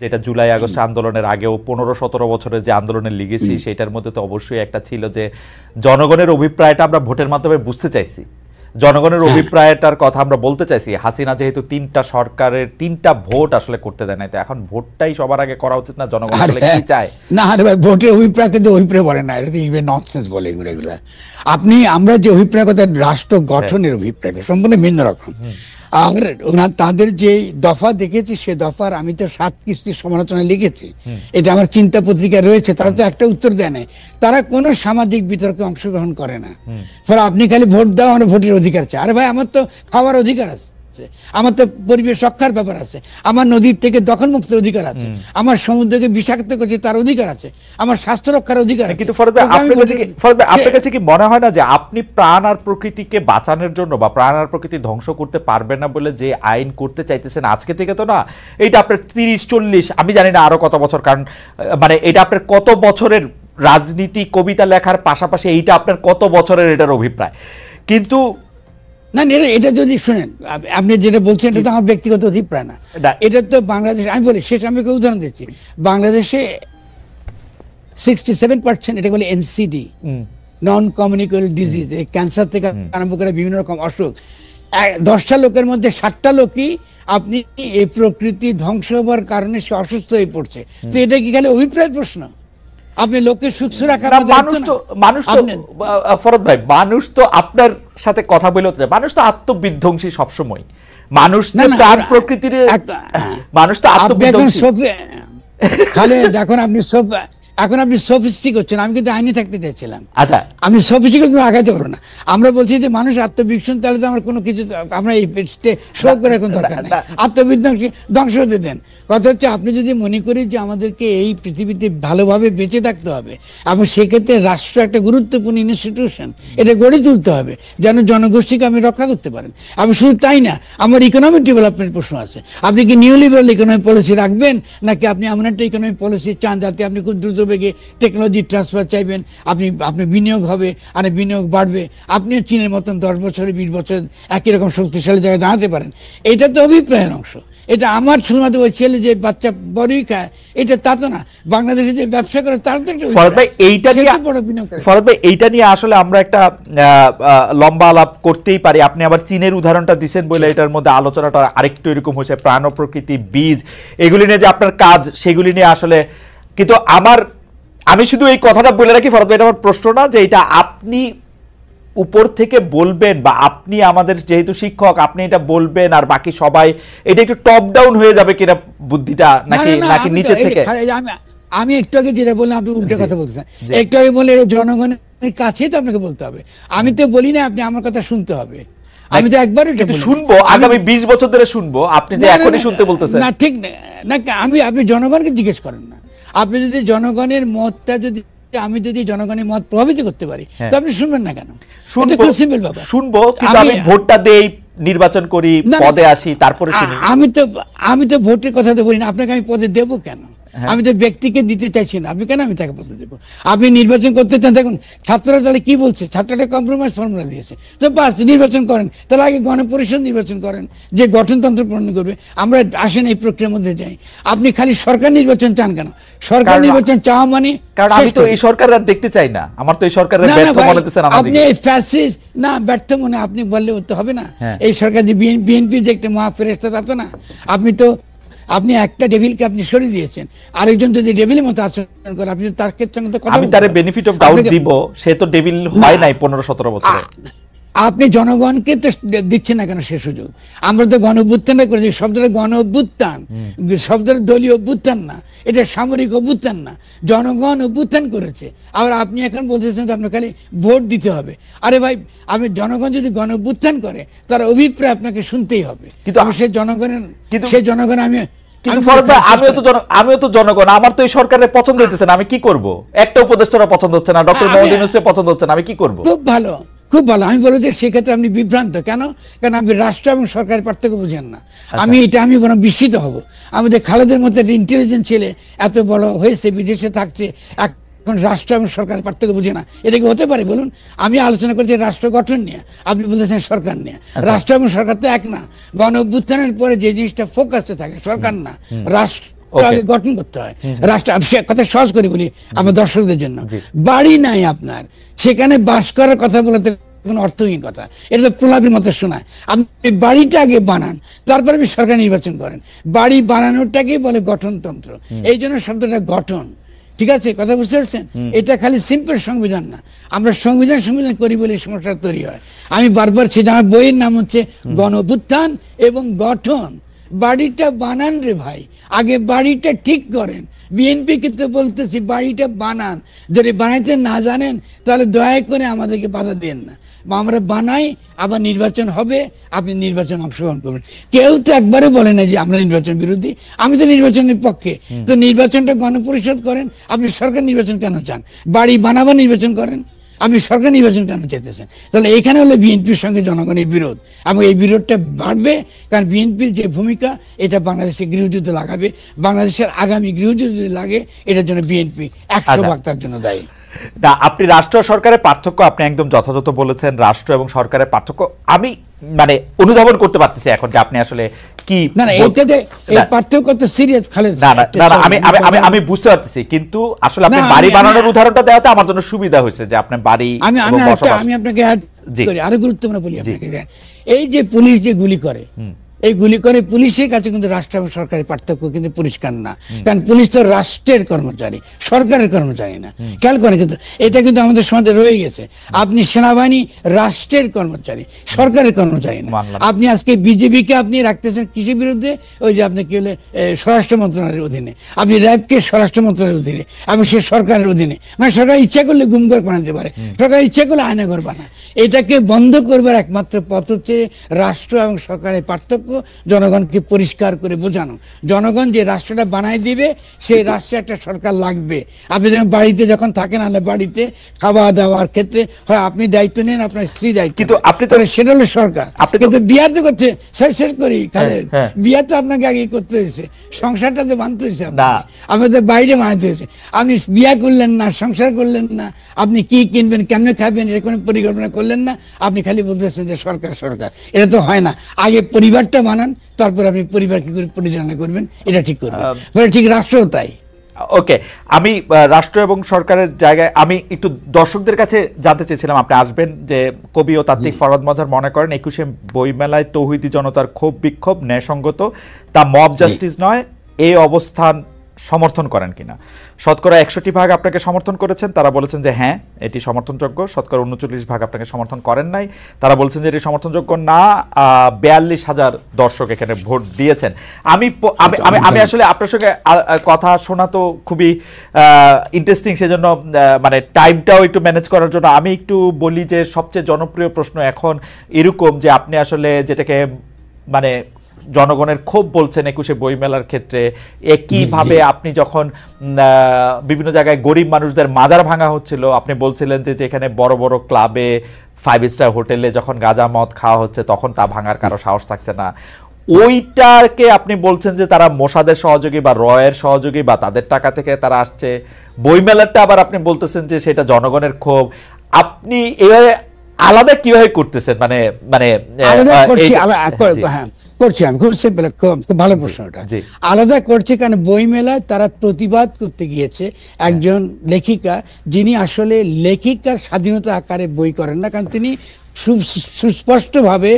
যেটা July August আন্দোলনের আগেও 15-17 বছরের যে আন্দোলনের লিগেসি সেটার মধ্যে তো অবশ্যই একটা ছিল যে জনগণের অভিপ্রায়টা আমরা ভোটের মাধ্যমে বুঝতে চাইছি, জনগণের অভিপ্রায়টার কথা আমরা বলতে চাইছি। হাসিনা যেহেতু 3টা সরকারের 3টা ভোট আসলে করতে দেয় নাই, তো এখন ভোটটাই সবার আগে করা উচিত না? জনগণ আসলে কি চায় না আরে ভাই, ভোটের অভিপ্রায় কিন্তু অভিপ্রায় বলে না, এটা ননসেন্স বলে এগুলো। আপনি আমরা যে অভিপ্রায় কথা রাষ্ট্র গঠনের অভিপ্রায়টা সম্পূর্ণ ভিন্ন রকম। আর তাদের যে দফা দেখেছি সে দফার আমি তো 7 কিস্তির সমালোচনা লিখেছি, এটা আমার চিন্তা পত্রিকা রয়েছে। তারা তো একটা উত্তর দেয় নাই, তারা কোনো সামাজিক বিতর্কে অংশগ্রহণ করে না। ফলে আপনি খালি ভোট দাও, আমার ভোটের অধিকার চাই। আরে ভাই, আমার তো খাওয়ার অধিকার আছে, আমার তো পরিবেশ রক্ষার ব্যাপার আছে, আমার নদীর থেকে দখল মুক্তের অধিকার আছে, আমার সমুদ্রকে বিষাক্ত করছে তার অধিকার আছে, আমার স্বাস্থ্য রক্ষার অধিকার আছে। কিন্তু আপনার কাছে কি মনে হয় না যে আপনি প্রাণ আর প্রকৃতিকে বাঁচানোর জন্য বা প্রাণ আর প্রকৃতি ধ্বংস করতে পারবেন না বলে যে আইন করতে চাইতেছেন আজকে থেকে, তো না এটা আপনার 30-40 আমি জানি না আরো কত বছর, কারণ মানে এটা আপনার কত বছরের রাজনীতি কবিতা লেখার পাশাপাশি এইটা আপনার কত বছরের এটার অভিপ্রায়। কিন্তু না এটা যদি শুনেন, আপনি যেটা বলছেন এটা তো আমার ব্যক্তিগত অভিপ্রায় না, এটা তো বাংলাদেশ। আমি বলি শেষ, আমি একটা উদাহরণ দিচ্ছি। বাংলাদেশে 67% এটা বলে NCD, non communicable disease, cancer থেকে আরম্ভ করে বিভিন্ন রকম অসুখ। 10টা লোকের মধ্যে 7টা লোকই আপনি এই প্রকৃতি ধ্বংস হওয়ার কারণে সে অসুস্থ হয়ে পড়ছে। তো এটা কি খালি অভিপ্রায় প্রশ্ন? আপনি লোককে সুস্থ রাখা ফরদ ভাই, মানুষ তো আপনার সাথে কথা বলে হতে চায়, মানুষ তো আত্মবিধ্বংসী সবসময়, মানুষ প্রাণ প্রকৃতির মানুষ তো আত্মবিধ্বংসী। খালি এখন আপনি সফিস্টিক হচ্ছেন, আমি কিন্তু আইনি থাকতে চাইছিলাম। আচ্ছা, আমি সফিস্টিক আগাইতে পারবো না। আমরা বলছি যে মানুষ আত্মবিধ্বংসী, তাহলে তো আমার কোনো কিছু আমরা এই শো করে এখন দরকার নেই, আত্মবিধ্বংসী ধ্বংস হতে দেন। কথা হচ্ছে, আপনি যদি মনে করি যে আমাদেরকে এই পৃথিবীতে ভালোভাবে বেঁচে থাকতে হবে, এবং সেক্ষেত্রে রাষ্ট্র একটা গুরুত্বপূর্ণ ইনস্টিটিউশন, এটা গড়ে তুলতে হবে যেন জনগোষ্ঠীকে আমি রক্ষা করতে পারেন। আমি শুধু তাই না, আমার ইকোনমিক ডেভেলপমেন্ট প্রশ্ন আছে। আপনি কি নিউ লিবারাল ইকোনমিক পলিসি রাখবেন, নাকি আপনি এমন একটা ইকোনমিক পলিসি চান যাতে আপনি খুব দ্রুত বেগে টেকনোলজি ট্রান্সফার চাইবেন, আপনি বিনিয়োগ হবে আর বিনিয়োগ বাড়বে, আপনিও চীনের মতন 10 বছরে 20 বছর একই রকম শক্তিশালী জায়গায় দাঁড়াতে পারেন। এটা তো অভিপ্রায়ের অংশ। এটা আমার শুধুমাত্র ওই ছেলে যে বাচ্চা বড়ই খায় এটা তা তো না, বাংলাদেশে যে ব্যবসা করে তার তো একটা। ফরদ ভাই, এইটা নিয়ে আসলে আমরা একটা লম্বা আলাপ করতেই পারি। আপনি আবার চীনের উদাহরণটা দিচ্ছেন বলে এটার মধ্যে আলোচনাটা আরেকটু এরকম হয়েছে, প্রাণ ও প্রকৃতি, বীজ, এগুলি নিয়ে যে আপনার কাজ সেগুলি নিয়ে আসলে। কিন্তু আমি শুধু এই কথাটা বলে রাখি ফরদ ভাই, এটা আমার প্রশ্ন না যে এটা আপনি উপর থেকে বলবেন বা আপনি আমাদের যেহেতু শিক্ষক আপনি এটা বলবেন আর বাকি সবাই, এটা একটু টপ ডাউন হয়ে যাবে কিনা বুদ্ধিটা, নাকি নিচে থেকে? আমি একটু আগে যেটা বললাম আপনি উল্টো কথা বলতেছেন। একটু আগে বলে এটা জনগণের কাছেই তো আপনাকে বলতে হবে। আমি তো বলি না আপনি আমার কথা শুনতে হবে, আমি তো একবার শুনবো, আগামী 20 বছর ধরে শুনবো, আপনি যে এখনই শুনতে বলতেছেন না, ঠিক না। আপনি জনগণকে জিজ্ঞেস করেন না। আপনি যদি জনগণের মতটা আমি যদি জনগণের মত প্রভাবিত করতে পারি তো আপনি শুনবেন না কেন? শুনবো, কিন্তু আমি ভোটটা দেই, নির্বাচন করি, পদে আসি, তারপরে আমি তো ভোটের কথা তো বলি না। আপনাকে আমি পদে দেবো কেন? আমি তো ব্যক্তিকে দিতে চাইছি না, আমি কেন আমি তাকে পদে দেবো? আপনি নির্বাচন করতে চান, দেখুন ছাত্ররা তাহলে কি বলছে, ছাত্ররা কম্প্রোমাইজ ফর্মুলা দিয়েছে, তো বাস নির্বাচন করেন। তাহলে আগে গণপরিষদ নির্বাচন করেন যে গঠনতন্ত্র প্রণয়ন করবে। আমরা আসেন এই প্রক্রিয়ার মধ্যে যাই। আপনি খালি সরকার নির্বাচন চান কেন? সরকার নির্বাচন চাওয়া মানে, কারণ আমি তো এই সরকার আর দেখতে চাই না, আমার তো এই সরকারের ব্যর্থ মনে হচ্ছে না। আপনি এই ফ্যাসিস্ট না, ব্যর্থ মনে আপনি বললে তো হবে না। এই সরকার যে বিএনপি যে একটা মহা ফেরেশতা তা তো না। আপনি একটা ডেভিলকে আপনি সরিয়ে দিয়েছেন, আরেকজন যদি ডেভিলের মতো আচরণ করে আপনি তার ক্ষেত্রে আমি তার বেনিফিট অফ ডাউট দিব, সে তো ডেভিল হয় নাই 15-17 বছরে। আপনি জনগণকে তো দিচ্ছেন না কেন সে সুযোগ? আমরা তো গণ অভ্যুত্থানটা করেছি, শব্দটা গণ অভ্যুত্থান, শব্দটা দলীয় অভ্যুত্থান না, এটা সামরিক অভ্যুত্থান না, জনগণ অভ্যুত্থান করেছে। আর আপনি এখন বলতেছেন আপনার খালি ভোট দিতে হবে। আরে ভাই, আমি জনগণ যদি গণ অভ্যুত্থান করে তার অভিপ্রায় আপনাকে শুনতেই হবে। কিন্তু সেই জনগণ আমিও তো জনগণ, আমার তো এই সরকারের পছন্দ হইতেছে না, আমি কি করব? একটা উপদেষ্টারা পছন্দ হচ্ছে না, ডক্টর মোহাম্মদ ইউনূসের পছন্দ হচ্ছে না, আমি কি করব? খুব ভালো। আমি বলি যে সেক্ষেত্রে আপনি বিভ্রান্ত কেন? কারণ আপনি রাষ্ট্র এবং সরকারের পার্থক্য বুঝেন না। আমি বরং বিস্মিত হব। আমাদের খালেদের মতো একটা ইন্টেলিজেন্ট ছেলে এত বড় হয়েছে, বিদেশে থাকছে, এখন রাষ্ট্র এবং সরকারের পার্থক্য বুঝে না। এটা কি হতে পারে বলুন? আমি আলোচনা করছি রাষ্ট্র গঠন নিয়ে, আপনি বলতেছেন সরকার নিয়ে। রাষ্ট্র এবং সরকার তো এক না। গণ অভ্যুত্থানের পরে যে জিনিসটা ফোকাসে থাকে সরকার না, রাষ্ট্র আগে গঠন করতে হয় রাষ্ট্র। কথা সহজ করে বলি আমার দর্শকদের জন্য, বাড়ি নাই আপনার, সেখানে বাস করার কথা বলতে কোনো অর্থহীন কথা, এটা তো প্রলাপের মতো শোনায়। আপনি বাড়িটা আগে বানান, তারপরে আপনি সরকার নির্বাচন করেন। বাড়ি বানানোটাকেই বলে গঠনতন্ত্র, এই জন্য শব্দটা গঠন। ঠিক আছে, কথা বুঝতে পারছেন? এটা খালি সিম্পল সংবিধান না, আমরা সংবিধান করি বলে সমস্যা তৈরি হয়। আমি বারবার ছিল, আমার বইয়ের নাম হচ্ছে গণঅভ্যুত্থান এবং গঠন। বাড়িটা বানান রে ভাই, আগে বাড়িটা ঠিক করেন। বিএনপি কিন্তু বলতেছি বাড়িটা বানান, যদি বানাইতে না জানেন তাহলে দয়া করে আমাদেরকে বাধা দেন না, আমরা বানাই, আবার নির্বাচন হবে, আপনি নির্বাচন অংশগ্রহণ করবেন। কেউ তো একবারে বলে না যে আমরা নির্বাচন বিরোধী, আমি তো নির্বাচনের পক্ষে। তো নির্বাচনটা গণপরিষদ করেন, আপনি সরকার নির্বাচন কেন চান? বাড়ি বানাবার নির্বাচন করেন, আপনি সরকার নির্বাচন কেন চাইতেছেন? তাহলে এখানে হলো বিএনপির সঙ্গে জনগণের বিরোধ, এবং এই বিরোধটা বাড়বে, কারণ বিএনপির যে ভূমিকা এটা বাংলাদেশে গৃহযুদ্ধ লাগাবে, বাংলাদেশের আগামী গৃহযুদ্ধ যদি লাগে এটার জন্য বিএনপি 100% তার জন্য দায়ী। না, আপনি রাষ্ট্র সরকারের পার্থক্য আপনি একদম যথাযথ বলেছেন। রাষ্ট্র এবং সরকারের পার্থক্য আমি মানে অনুধাবন করতে পারতেছি এখন যে আপনি আসলে কি, না না এটাতে এই পার্থক্য তো সিরিয়াস খালেদ। না না না, আমি বুঝতে পারতেছি, কিন্তু আসলে আপনি বাড়ি বানানোর উদাহরণটা দেওয়াতে আমার জন্য সুবিধা হয়েছে যে আপনি বাড়ি। আমি আপনাকে অ্যাড করি, আরো গুরুত্বপূর্ণ বলি আপনাকে। এই যে পুলিশ যে গুলি করে, এই গুলি করে পুলিশের কাছে কিন্তু রাষ্ট্র এবং সরকারের পার্থক্য কিন্তু পরিষ্কার না, কারণ পুলিশ তো রাষ্ট্রের কর্মচারী, সরকারের কর্মচারী না। খেয়াল করেন, কিন্তু এটা কিন্তু আমাদের সমাজে রয়ে গেছে। আপনি সেনাবাহিনী রাষ্ট্রের কর্মচারী, সরকারের কর্মচারী না। আপনি আজকে বিজেপিকে আপনি রাখতেছেন কৃষির বিরুদ্ধে, ওই যে আপনি কি হলে স্বরাষ্ট্র মন্ত্রণালয়ের অধীনে, আপনি র্যাবকে স্বরাষ্ট্র মন্ত্রণালয়ের অধীনে, এবং সে সরকারের অধীনে। মানে সরকার ইচ্ছা করলে গুমঘর বানাতে পারে, সরকার ইচ্ছা করলে আয়নাঘর বানায়। এটাকে বন্ধ করবার একমাত্র পথ হচ্ছে রাষ্ট্র এবং সরকারের পার্থক্য জনগণকে পরিষ্কার করে বোঝানো। জনগণ যে রাষ্ট্রটা বানাই দিবে সেই রাষ্ট্রে একটা সরকার লাগবে। আপনি যখন বাড়িতে যখন থাকেন, আলে বাড়িতে খাওয়া দাওয়ার ক্ষেত্রে হয় আপনি দায়িত্ব নেন, আপনার স্ত্রী দায়িত্ব, কিন্তু আপনি তো সেটা হলো সরকার। কিন্তু বিয়া তো করছে, শেষ করি, বিয়া তো আপনাকে আগে করতে হয়েছে, সংসারটা তো বানতে হয়েছে, আপনাদের বাইরে বানাতে হয়েছে। আপনি বিয়া করলেন না, সংসার করলেন না, আপনি কি কিনবেন, কেমনে খাবেন, এর কোনো পরিকল্পনা করলেন না, আপনি খালি বলতেছেন যে সরকার সরকার। এটা তো হয় না, আগে পরিবারটা বানান, তারপর আপনি পরিবার কি করে পরিচালনা করবেন এটা ঠিক করবেন। ঠিক রাষ্ট্রও তাই। ওকে, আমি রাষ্ট্র এবং সরকারের জায়গায় আমি একটু দর্শকদের কাছে জানতে চেয়েছিলাম, আপনি আসবেন যে কবি ও তাত্ত্বিক ফরহাদ মজহার মনে করেন 21শে বইমেলায় তৌহিদি জনতার ক্ষোভ বিক্ষোভ ন্যায়সঙ্গত, তা মব জাস্টিস নয়, এই অবস্থান সমর্থন করেন কিনা? শতকরা 61% আপনাকে সমর্থন করেছেন, তারা বলেছেন যে হ্যাঁ এটি সমর্থনযোগ্য। শতকরা 39% আপনাকে সমর্থন করেন নাই, তারা বলছেন যে এটি সমর্থনযোগ্য না। 42,000 দর্শক এখানে ভোট দিয়েছেন। আমি আসলে আপনার সঙ্গে কথা শোনা তো খুবই ইন্টারেস্টিং, সেজন্য মানে টাইমটাও একটু ম্যানেজ করার জন্য আমি একটু বলি যে সবচেয়ে জনপ্রিয় প্রশ্ন এখন এরকম যে আপনি আসলে যেটাকে মানে জনগণের ক্ষোভ বলছেন 21শে বইমেলার ক্ষেত্রে, একইভাবে আপনি যখন বিভিন্ন জায়গায় গরিব মানুষদের মাজার ভাঙা হচ্ছিল, আপনি বলছিলেন যে এখানে বড় বড় ক্লাবে 5 স্টার হোটেলে যখন গাঁজা মদ খাওয়া হচ্ছে তখন তা ভাঙার কারো সাহস থাকছে না। ওইটাকে আপনি বলছেন যে তারা মোসাদের সহযোগী বা রয়ের সহযোগী বা তাদের টাকা থেকে তারা আসছে। বইমেলাটা আবার আপনি বলতেছেন যে সেটা জনগণের ক্ষোভ। আপনি এভাবে আলাদা কিভাবে করতেছেন? মানে মানে করছি আমি, খুব সিম্পল, খুব ভালো প্রশ্নটা। আলাদা করছে কারণ বইমেলায় তারা প্রতিবাদ করতে গিয়েছে একজন লেখিকা, যিনি আসলে লেখিকার স্বাধীনতা আকারে বই করেন না, কারণ তিনি সুস্পষ্টভাবে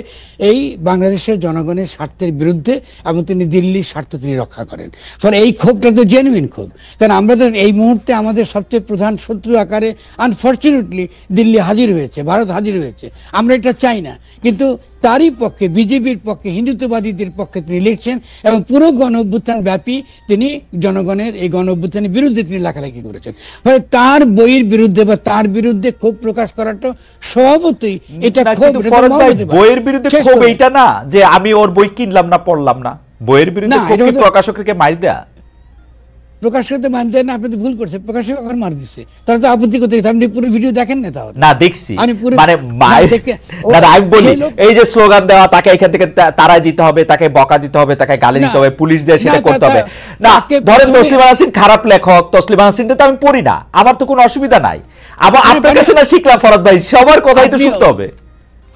এই বাংলাদেশের জনগণের স্বার্থের বিরুদ্ধে, এবং তিনি দিল্লির স্বার্থ তিনি রক্ষা করেন। ফলে এই ক্ষোভটা তো জেনুইন ক্ষোভ, কারণ আমরা তো এই মুহূর্তে আমাদের সবচেয়ে প্রধান শত্রু আকারে আনফর্চুনেটলি দিল্লি হাজির হয়েছে, ভারত হাজির হয়েছে। আমরা এটা চাই না, কিন্তু তারই পক্ষে, বিজেপির পক্ষে, হিন্দুত্ববাদীদের পক্ষে তিনি লিখছেন, এবং পুরো গণ অভ্যুত্থান ব্যাপী তিনি জনগণের এই গণ অভ্যুত্থানের বিরুদ্ধে তিনি লেখালেখি করেছেন। ফলে তার বইয়ের বিরুদ্ধে বা তার বিরুদ্ধে ক্ষোভ প্রকাশ করাটা স্বভাবতই এটা ক্ষোভ। বইয়ের বিরুদ্ধে ক্ষোভ এইটা না যে আমি ওর বই কিনলাম না, পড়লাম না। বইয়ের বিরুদ্ধে প্রকাশককে মার দেয়া, প্রকাশককে মানতে না, আপনি ভুল করছেন, প্রকাশক এখন মার দিচ্ছে, তারা তো আপত্তি করতে, আপনি পুরো ভিডিও দেখেন না? তাহলে না দেখছি, মানে আমি বলি এই যে স্লোগান দেওয়া, তাকে এখান থেকে তারাই দিতে হবে, তাকে বকা দিতে হবে, তাকে গালি দিতে হবে, পুলিশ দিয়ে সেটা করতে হবে না। ধরেন তসলিমা নাসরিন খারাপ লেখক, তসলিমা নাসরিনটা তো আমি পড়ি না, আমার তো কোনো অসুবিধা নাই। আবার আপনার কাছে না শিখলাম ফরহাদ ভাই, সবার কথাই তো শুনতে হবে।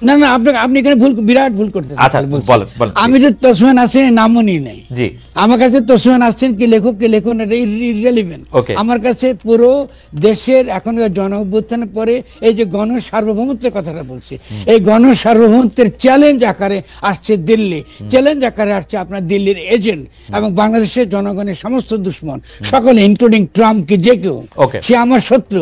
না না, আপনি এখানে বিরাট ভুল করতেছেন। আচ্ছা, বলেন, বলেন। আমি যে তসমান আসিনের নামও নিই নাই। জি। আমার কাছে তসমান আসিন কি লেখক কি লেখক এটা ইররিলেভেন্ট। Okay. আমার কাছে পুরো দেশের এখনকার গণঅভ্যুত্থানের পরে এই যে গণ সার্বভৌমত্বের কথাটা বলছি, এই গণ সার্বভৌমত্বের চ্যালেঞ্জ আকারে আসছে দিল্লি, চ্যালেঞ্জ আকারে আসছে আপনার দিল্লির এজেন্ট এবং বাংলাদেশের জনগণের সমস্ত দুশ্মন সকলে, ইনক্লুডিং ট্রাম্প কি যে কেউ, Okay. সে আমার শত্রু,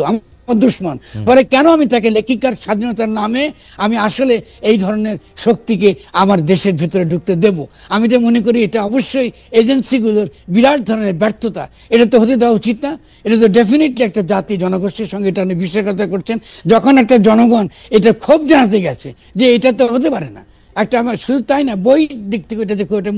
দুশ্মন। পরে কেন আমি তাকে লেখিকার স্বাধীনতার নামে আমি আসলে এই ধরনের শক্তিকে আমার দেশের ভিতরে ঢুকতে দেব? আমি তো মনে করি এটা অবশ্যই এজেন্সিগুলোর বিরাট ধরনের ব্যর্থতা। এটা তো হতে দেওয়া উচিত না। এটা তো ডেফিনেটলি একটা জাতি জনগোষ্ঠীর সঙ্গে এটা আপনি বিশ্বাসঘাতকতা করছেন। যখন একটা জনগণ এটা ক্ষোভ জানাতে গেছে যে এটা তো হতে পারে না, একটা আমার শুধু তাই না, বই দিক থেকে এটা দেখো, এটা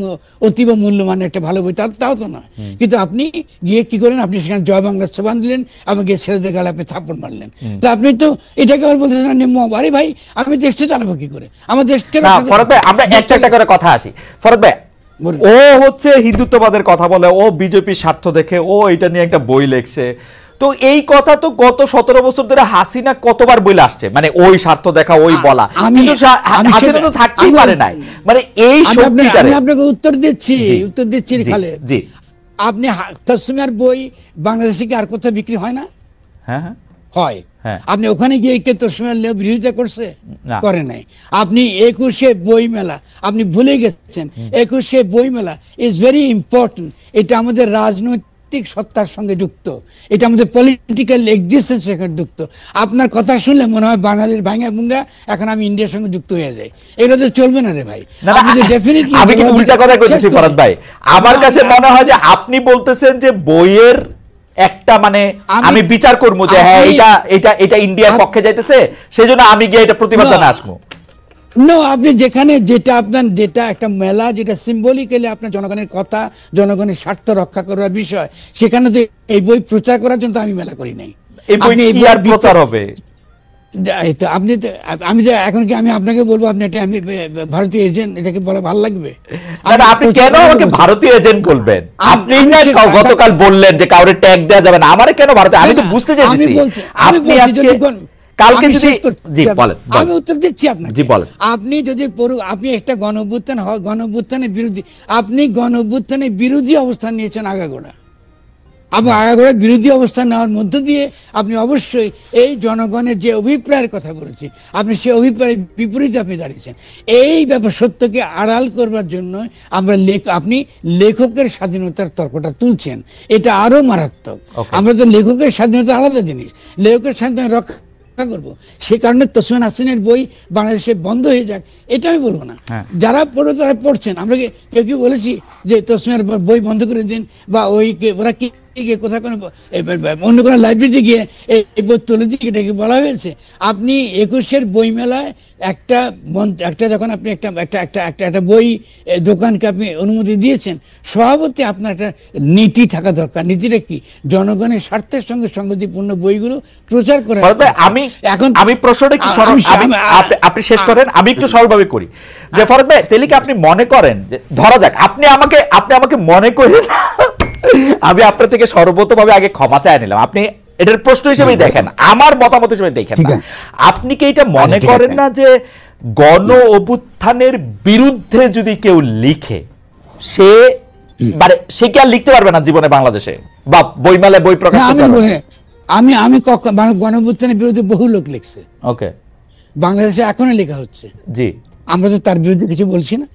অতীব মূল্যবান একটা ভালো বই, তাও তো নয়। কিন্তু আপনি গিয়ে কি করেন, আপনি সেখানে জয় বাংলা স্লোগান দিলেন এবং গিয়ে ছেলেদের গালে আপনি থাপ্পড় মারলেন। তো আপনি তো এটাকে আবার বলতেছেন নিম্ন। আরে ভাই, আমি দেশটা চালাবো কি করে? আমার দেশকে ফরহাদ ভাই, আমরা একটা করে কথা আসি। ফরহাদ ভাই, ও হচ্ছে হিন্দুত্ববাদের কথা বলে, ও বিজেপির স্বার্থ দেখে ও এটা নিয়ে একটা বই লিখছে। তো এই কথা তো গত 17 বছর ধরে হাসিনা কতবার বলে আসছে, মানে ওই স্বার্থ দেখা, ওই বলা। কিন্তু হাসিনা তো থাকতেই পারে নাই, মানে এই শক্তিটা। আমি আপনাকে উত্তর দিচ্ছি খালেদ। জি। আপনি তসমিয়ার বই বাংলাদেশে কি আর কোথাও বিক্রি হয় না? হ্যাঁ হ্যাঁ হয়। হ্যাঁ। আপনি ওখানে গিয়ে কে তসমিয়ার বিরোধিতা করছে? না। করে নাই। আপনি 21শে বই মেলা আপনি ভুলে গেছেন। 21শে বই মেলা ইজ ভেরি ইম্পর্টেন্ট। এটা আমাদের রাজনৈতিক সত্তার সঙ্গে যুক্ত, এটা আমাদের পলিটিক্যাল এক্সিস্টেন্সের সঙ্গে যুক্ত। আপনার কথা শুনলে মনে হয় বাংলাদেশ ভাঙা ভুঙ্গা এখন আমি ইন্ডিয়ার সঙ্গে যুক্ত হয়ে যাই। এগুলো তো চলবে না রে ভাই। আমি কি উল্টা কথা কইতেছি ফরহাদ ভাই? আমার কাছে মনে হয় যে আপনি বলতেছেন যে বইয়ের একটা মানে আমি বিচার করবো যে হ্যাঁ এটা ইন্ডিয়ার পক্ষে যাইতেছে, সেজন্য আমি গিয়ে এটা প্রতিবাদ জানাতে আসবো। না, আপনি যেখানে যেটা একটা মেলা, যেটা সিম্বলিক্যালি আপনার জনগণের কথা, জনগণের স্বার্থ রক্ষা করার বিষয়, সেখানে তো এই বই প্রচার করার জন্য আমি মেলা করি নাই। এই বই কি আর প্রচার হবে? আমি এখন কি আমি আপনাকে বলবো আপনি এটা আমি ভারতীয় এজেন্ট, এটাকে বলা ভালো লাগবে? আপনি কেন আমাকে ভারতীয় এজেন্ট বলবেন? আপনি গতকাল বললেন যে কাউরে ট্যাগ দেওয়া যাবে না, আমারে কেন ভারতীয়? আমি তো বুঝতে চাইছি আপনি আজকে কালকে যদি জি বলেন, আমি উত্তর দিচ্ছি আপনাকে। জি বলেন। আপনি যদি আপনি একটা গণঅভ্যুত্থানের বিরোধী, আপনি গণঅভ্যুত্থানের বিরোধী অবস্থান নিয়েছেন আগাগোড়া। আগাগোড়া বিরোধী অবস্থান নেওয়ার মধ্য দিয়ে আপনি অবশ্যই এই জনগণের যে অভিপ্রায়ের কথা বলেছি, আপনি সেই অভিপ্রায়ের বিপরীতে আপনি দাঁড়িয়েছেন। এই ব্যাপার সত্যকে আড়াল করবার জন্য আপনি লেখকের স্বাধীনতার তর্কটা তুলছেন, এটা আরো মারাত্মক। আমরা তো লেখকের স্বাধীনতা আলাদা জিনিস, লেখকের স্বাধীনতা রক্ষা করবো, সে কারণে তসমিন হাসিনের বই বাংলাদেশে বন্ধ হয়ে যাক এটা আমি বলবো না। যারা পড়ে তারা পড়ছেন, আমরা কেউ বলেছি যে তসমিনের বই বন্ধ করে দিন, বা ওরা কি কোথাও কোনো অন্য কোনো লাইব্রেরিতে গিয়ে এই বই তুলে দিয়ে এটাকে বলা হয়েছে। আপনি 21শের বই মেলায় একটা যখন আপনি একটা বই দোকানকে আপনি অনুমতি দিয়েছেন, সভাপতি আপনার একটা নীতি থাকা দরকার। নীতিটা কি? জনগণের স্বার্থের সঙ্গে সংগতিপূর্ণ বইগুলো প্রচার করা। আমি প্রশ্নটা একটু আপনি শেষ করেন, আমি একটু সরলভাবে করি যে ফরহাদ ভাই, তাহলে কি আপনি মনে করেন যে ধরা যাক আপনি আমাকে মনে করে, আমি আপনার থেকে সর্বতভাবে আগে ক্ষমা চাই নিলাম, আপনি এটার প্রশ্ন হিসেবেই দেখেন, আমার মতামত হিসেবে দেখেন না। আপনি কি এটা মনে করেন না যে গণ অভ্যুত্থানের বিরুদ্ধে যদি কেউ লিখে, সে কি আর লিখতে পারবে না জীবনে বাংলাদেশে, বা বইমেলায় বই প্রকাশ করতে পারবে? আমি গণ অভ্যুত্থানের বিরুদ্ধে বহু লোক লিখছে, ওকে, বাংলাদেশে এখনো লেখা হচ্ছে। জি, আমরা তো তার বিরুদ্ধে কিছু বলছি না।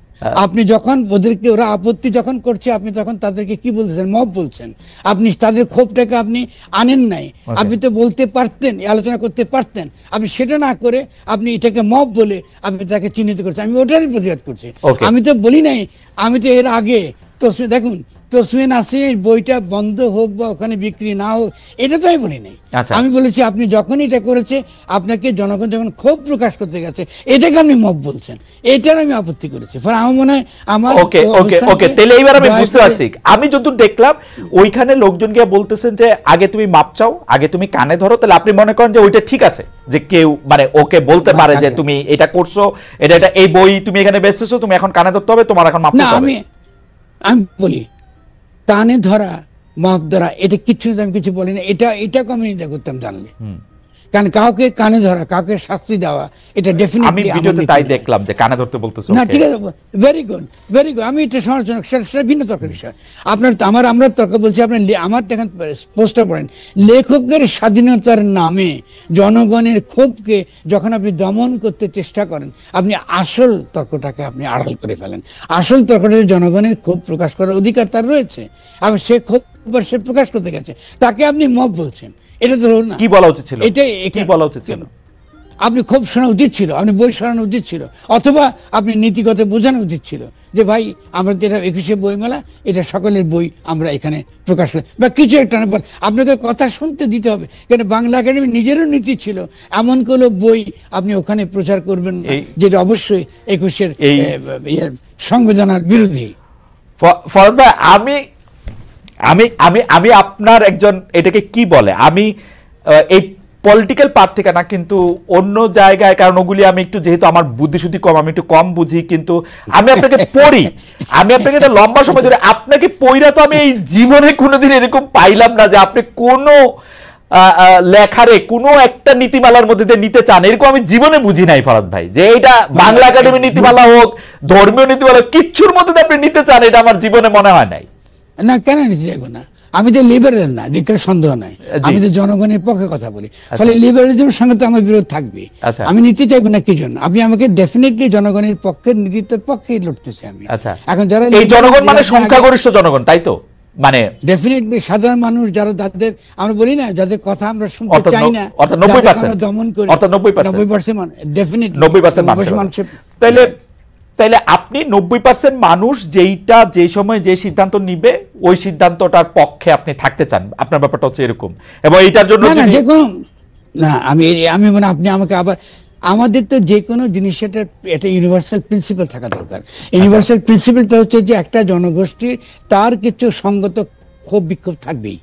আপনি যখন ওদেরকে, ওরা আপত্তি যখন করছে, আপনি তখন তাদেরকে কি বলছেন? মব বলছেন। আপনি তাদের ক্ষোভটাকে আপনি আনেন নাই। আপনি তো বলতে পারতেন, আলোচনা করতে পারতেন, আপনি সেটা না করে আপনি এটাকে মব বলে আপনি তাকে চিহ্নিত করছেন। আমি ওটারই প্রতিবাদ করছি। আমি তো বলি নাই, আমি তো এর আগে তো দেখুন তসমিন হাসিনের বইটা বন্ধ হোক বা ওখানে বিক্রি না হোক, এটা তো আমি বলি নাই। আমি বলেছি আপনি যখন এটা করেছে, আপনাকে জনগণ যখন ক্ষোভ প্রকাশ করতে গেছে, এটাকে আপনি মব বলছেন, এটার আমি আপত্তি করেছি। আমার মনে হয় আমার তাহলে এইবার আমি বুঝতে পারছি। আমি যতদূর দেখলাম ওইখানে লোকজন গিয়ে বলতেছেন যে আগে তুমি মাপ চাও, আগে তুমি কানে ধরো, তাহলে আপনি মনে করেন যে ওইটা ঠিক আছে, যে কেউ মানে ওকে বলতে পারে যে তুমি এটা করছো, এটা এই বই তুমি এখানে বেচতেছো, তুমি এখন কানে ধরতে হবে, তোমার এখন মাপ চাইতে হবে। আমি বলি কানে ধরা, মাপ ধরা, এটা কিচ্ছু আমি কিছু বলি না। এটা আমি করতাম জানলে, কারণ কাউকে কানে ধরা, কাউকে শাস্তি দেওয়া, এটা আমি ডেফিনেটলি ভিডিওতে তাই দেখলাম যে কানে ধরতে বলতেছে। না ঠিক আছে, ভেরি গুড ভেরি গুড, আমি এটা সমালোচনা, সেটা ভিন্ন তর্কের বিষয়। আপনার আমরা তর্ক বলছি, আপনার আমার দেখেন পোস্টটা পড়েন, লেখকের স্বাধীনতার নামে জনগণের ক্ষোভকে যখন আপনি দমন করতে চেষ্টা করেন, আপনি আসল তর্কটাকে আপনি আড়াল করে ফেলেন। আসল তর্কটা জনগণের ক্ষোভ প্রকাশ করার অধিকার তার রয়েছে, এবং সে ক্ষোভ সে প্রকাশ করতে গেছে, তাকে আপনি মব বলছেন, এটা তো না। কি বলা উচিত ছিল? এটাই কি বলা উচিত ছিল? আপনি খুব শোনা উচিত ছিল, আপনি বই শোনানো উচিত ছিল, অথবা আপনি নীতিগত বোঝানো উচিত ছিল যে ভাই আমাদের এটা 21শে বইমেলা, এটা সকলের বই আমরা এখানে প্রকাশ করি, বা কিছু একটা। আপনাকে কথা শুনতে দিতে হবে, কেন বাংলা একাডেমি নিজেরও নীতি ছিল এমন কোনো বই আপনি ওখানে প্রচার করবেন না যেটা অবশ্যই 21-এর সংবিধানের বিরোধী। ফরহাদ ভাই, আমি আমি আমি আমি আপনার একজন, এটাকে কি বলে, আমি এই পলিটিক্যাল পার্ট থেকে না, কিন্তু অন্য জায়গায়, কারণ ওগুলি আমি একটু, যেহেতু আমার বুদ্ধিশুদ্ধি কম, আমি একটু কম বুঝি, কিন্তু আমি আপনাকে পড়ি, আমি আপনাকে একটা লম্বা সময় ধরে আপনাকে পড়া, তো আমি এই জীবনে কোনোদিন এরকম পাইলাম না যে আপনি কোনো লেখারে কোনো একটা নীতিমালার মধ্যে দিয়ে নিতে চান, এরকম আমি জীবনে বুঝি নাই ফরহাদ ভাই, যে এটা বাংলা একাডেমি নীতিমালা হোক, ধর্মীয় নীতিমালা, কিচ্ছুর মধ্যে দিয়ে আপনি নিতে চান, এটা আমার জীবনে মনে হয় নাই। না, কেন নিতে যাবো না? আমি তো লিবারেল না, দীক্ষার সন্দেহ নাই, আমি তো জনগণের পক্ষে কথা বলি, ফলে লিবারেলিজমের সঙ্গে তো আমার বিরোধ থাকবে। আমি নিতে চাইবো না কি জন্য? আপনি আমাকে ডেফিনেটলি জনগণের পক্ষে, নীতিত্বের পক্ষেই লড়তেছি আমি। এখন যারা এই জনগণ মানে সংখ্যাগরিষ্ঠ জনগণ, তাই তো? মানে ডেফিনেটলি সাধারণ মানুষ যারা, তাদের আমরা বলি না, যাদের কথা আমরা শুনতে চাই না, অর্থাৎ 90%, দমন করি, অর্থাৎ 90% ডেফিনেটলি 90% মানুষ। তাইলে আপনি 90% মানুষ যেইটা যে সময় যে সিদ্ধান্ত নিবে, ওই সিদ্ধান্তটার পক্ষে আপনি থাকতে চান, আপনার ব্যাপারটা হচ্ছে এরকম। এবং এইটার জন্য যে কোনো না, আমি মানে আপনি আমাকে আবার, আমাদের তো যে কোনো জিনিসের একটা ইউনিভার্সাল প্রিন্সিপাল থাকা দরকার। ইউনিভার্সাল প্রিন্সিপালটা হচ্ছে যে একটা জনগোষ্ঠীর তার কিছু সঙ্গত ক্ষোভ বিক্ষোভ থাকবেই,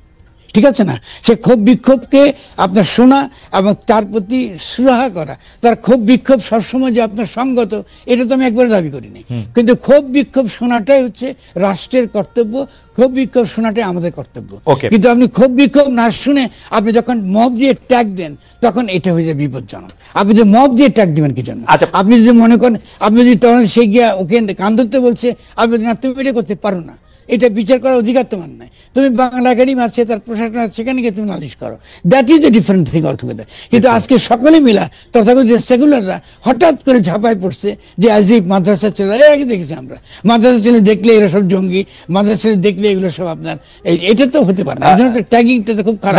ঠিক আছে না? সে ক্ষোভ বিক্ষোভকে আপনার শোনা এবং তার প্রতি সুরাহা করা, তার ক্ষোভ বিক্ষোভ সবসময় যে আপনার সঙ্গত, এটা তো আমি একবারে দাবি করিনি, কিন্তু ক্ষোভ বিক্ষোভ শোনাটাই হচ্ছে রাষ্ট্রের কর্তব্য, ক্ষোভ বিক্ষোভ শোনাটাই আমাদের কর্তব্য। কিন্তু আপনি ক্ষোভ বিক্ষোভ না শুনে আপনি যখন মব দিয়ে ট্যাগ দেন, তখন এটা হয়ে যায় বিপজ্জনক। আপনি যে মব দিয়ে ট্যাগ দিবেন কি জন্য? আপনি যদি মনে করেন, আপনি যদি তখন সে গিয়া ওকে কান ধরতে বলছে, আপনি না তুমি এটা করতে পারো না, এটা বিচার করার অধিকার তোমার নাই, তুমি বাংলা একাডেমি আছে, তার প্রশাসন আছে, সেখানে গিয়ে তুমি নালিশ করো, that is a different thing altogether. কিন্তু আজকে সকলে মিলা তথাকথিত সেকুলাররা হঠাৎ করে ঝাঁপায় পড়ছে যে আজ এই মাদ্রাসার ছেলে, এর আগে দেখেছি আমরা, মাদ্রাসার ছেলে দেখলে এরা সব জঙ্গি, মাদ্রাসার ছেলে দেখলে এগুলো সব আপনার, এটা তো হতে পারে না। এই ধরনের ট্যাগিংটা তো খুব খারাপ।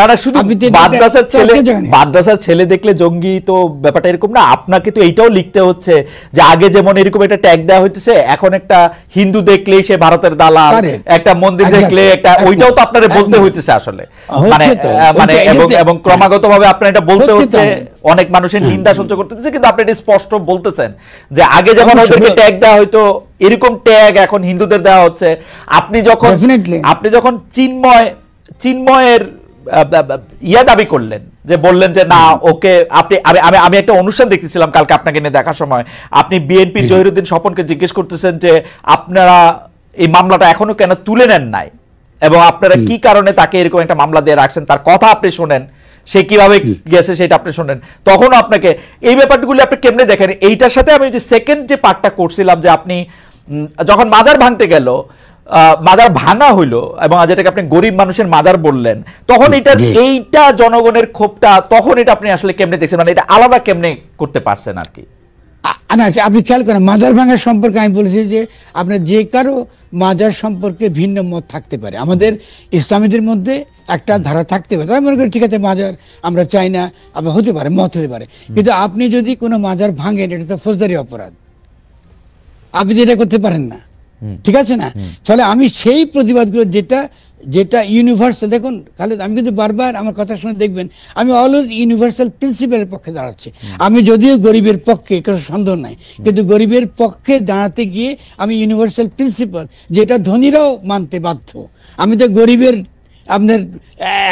মাদ্রাসার ছেলে দেখলে জঙ্গি, তো ব্যাপারটা এরকম না। আপনাকে তো এইটাও লিখতে হচ্ছে যে আগে যেমন এরকম একটা ট্যাগ দেওয়া হচ্ছে, এখন একটা হিন্দু দেখলেই সে ভারতের দালাল, একটা মন্দির দেখলে একটা, ওইটাও তো আপনারা বলতে হইতেছে আসলে, মানে এবং ক্রমাগতভাবে আপনারা এটা বলতে হচ্ছে, অনেক মানুষের নিন্দা সহ্য করতেছে, কিন্তু আপনি এটা স্পষ্ট বলতেছেন যে আগে যেমন ওদেরকে ট্যাগ দেওয়া হয়তো, এরকম ট্যাগ এখন হিন্দুদের দেওয়া হচ্ছে। আপনি যখন চিন্ময়ের ইয়া দাবি করলেন, যে বললেন যে না ওকে, আমি একটা অনুষ্ঠান দেখতেছিলাম কালকে আপনাকে নিয়ে দেখার সময়, আপনি বিএনপির জহিরুদ্দিন স্বপনকে জিজ্ঞেস করতেছেন যে আপনারা এই মামলাটা এখনো কেন তুলে নেন নাই, এবং আপনারা কি কারণে তাকে এরকম একটা মামলা দিয়ে রাখছেন, তার কথা আপনি শোনেন, সে কিভাবে গেছে সেটা আপনি শোনেন, তখন আপনাকে এই ব্যাপারগুলো আপনি কেমনে দেখেন? এইটার সাথে আমি যে সেকেন্ড যে পার্টটা করছিলাম, যে আপনি যখন মাজার ভাঙতে গেল, মাজার ভাঙা হইলো, এবং যেটাকে আপনি গরিব মানুষের মাজার বললেন, তখন এইটা জনগণের ক্ষোভটা, তখন এটা আপনি আসলে কেমনে দেখছেন, মানে এটা আলাদা কেমনে করতে পারছেন আর কি? না, আপনি খেয়াল করেন, মাজার ভাঙার সম্পর্কে আমি বলেছি যে আপনার যে কারো মাজার সম্পর্কে ভিন্ন মত থাকতে পারে, আমাদের ইসলামীদের মধ্যে একটা ধারা থাকতে পারে, তাই মনে করি ঠিক আছে মাজার আমরা চাই না, আবার হতে পারে, মত হতে পারে, কিন্তু আপনি যদি কোনো মাজার ভাঙেন, এটা তো ফৌজদারি অপরাধ, আপনি এটা করতে পারেন না, ঠিক আছে না? তাহলে আমি সেই প্রতিবাদগুলো যেটা ইউনিভার্সাল, দেখুন খালেদ, আমি কিন্তু বারবার আমার কথা শুনে দেখবেন, আমি অলওয়েজ ইউনিভার্সাল প্রিন্সিপালের পক্ষে দাঁড়াচ্ছি। আমি যদিও গরিবের পক্ষে, কোনো সন্দেহ নাই, কিন্তু গরিবের পক্ষে দাঁড়াতে গিয়ে আমি ইউনিভার্সাল প্রিন্সিপাল, যেটা ধনীরাও মানতে বাধ্য, আমি তো গরিবের আপনার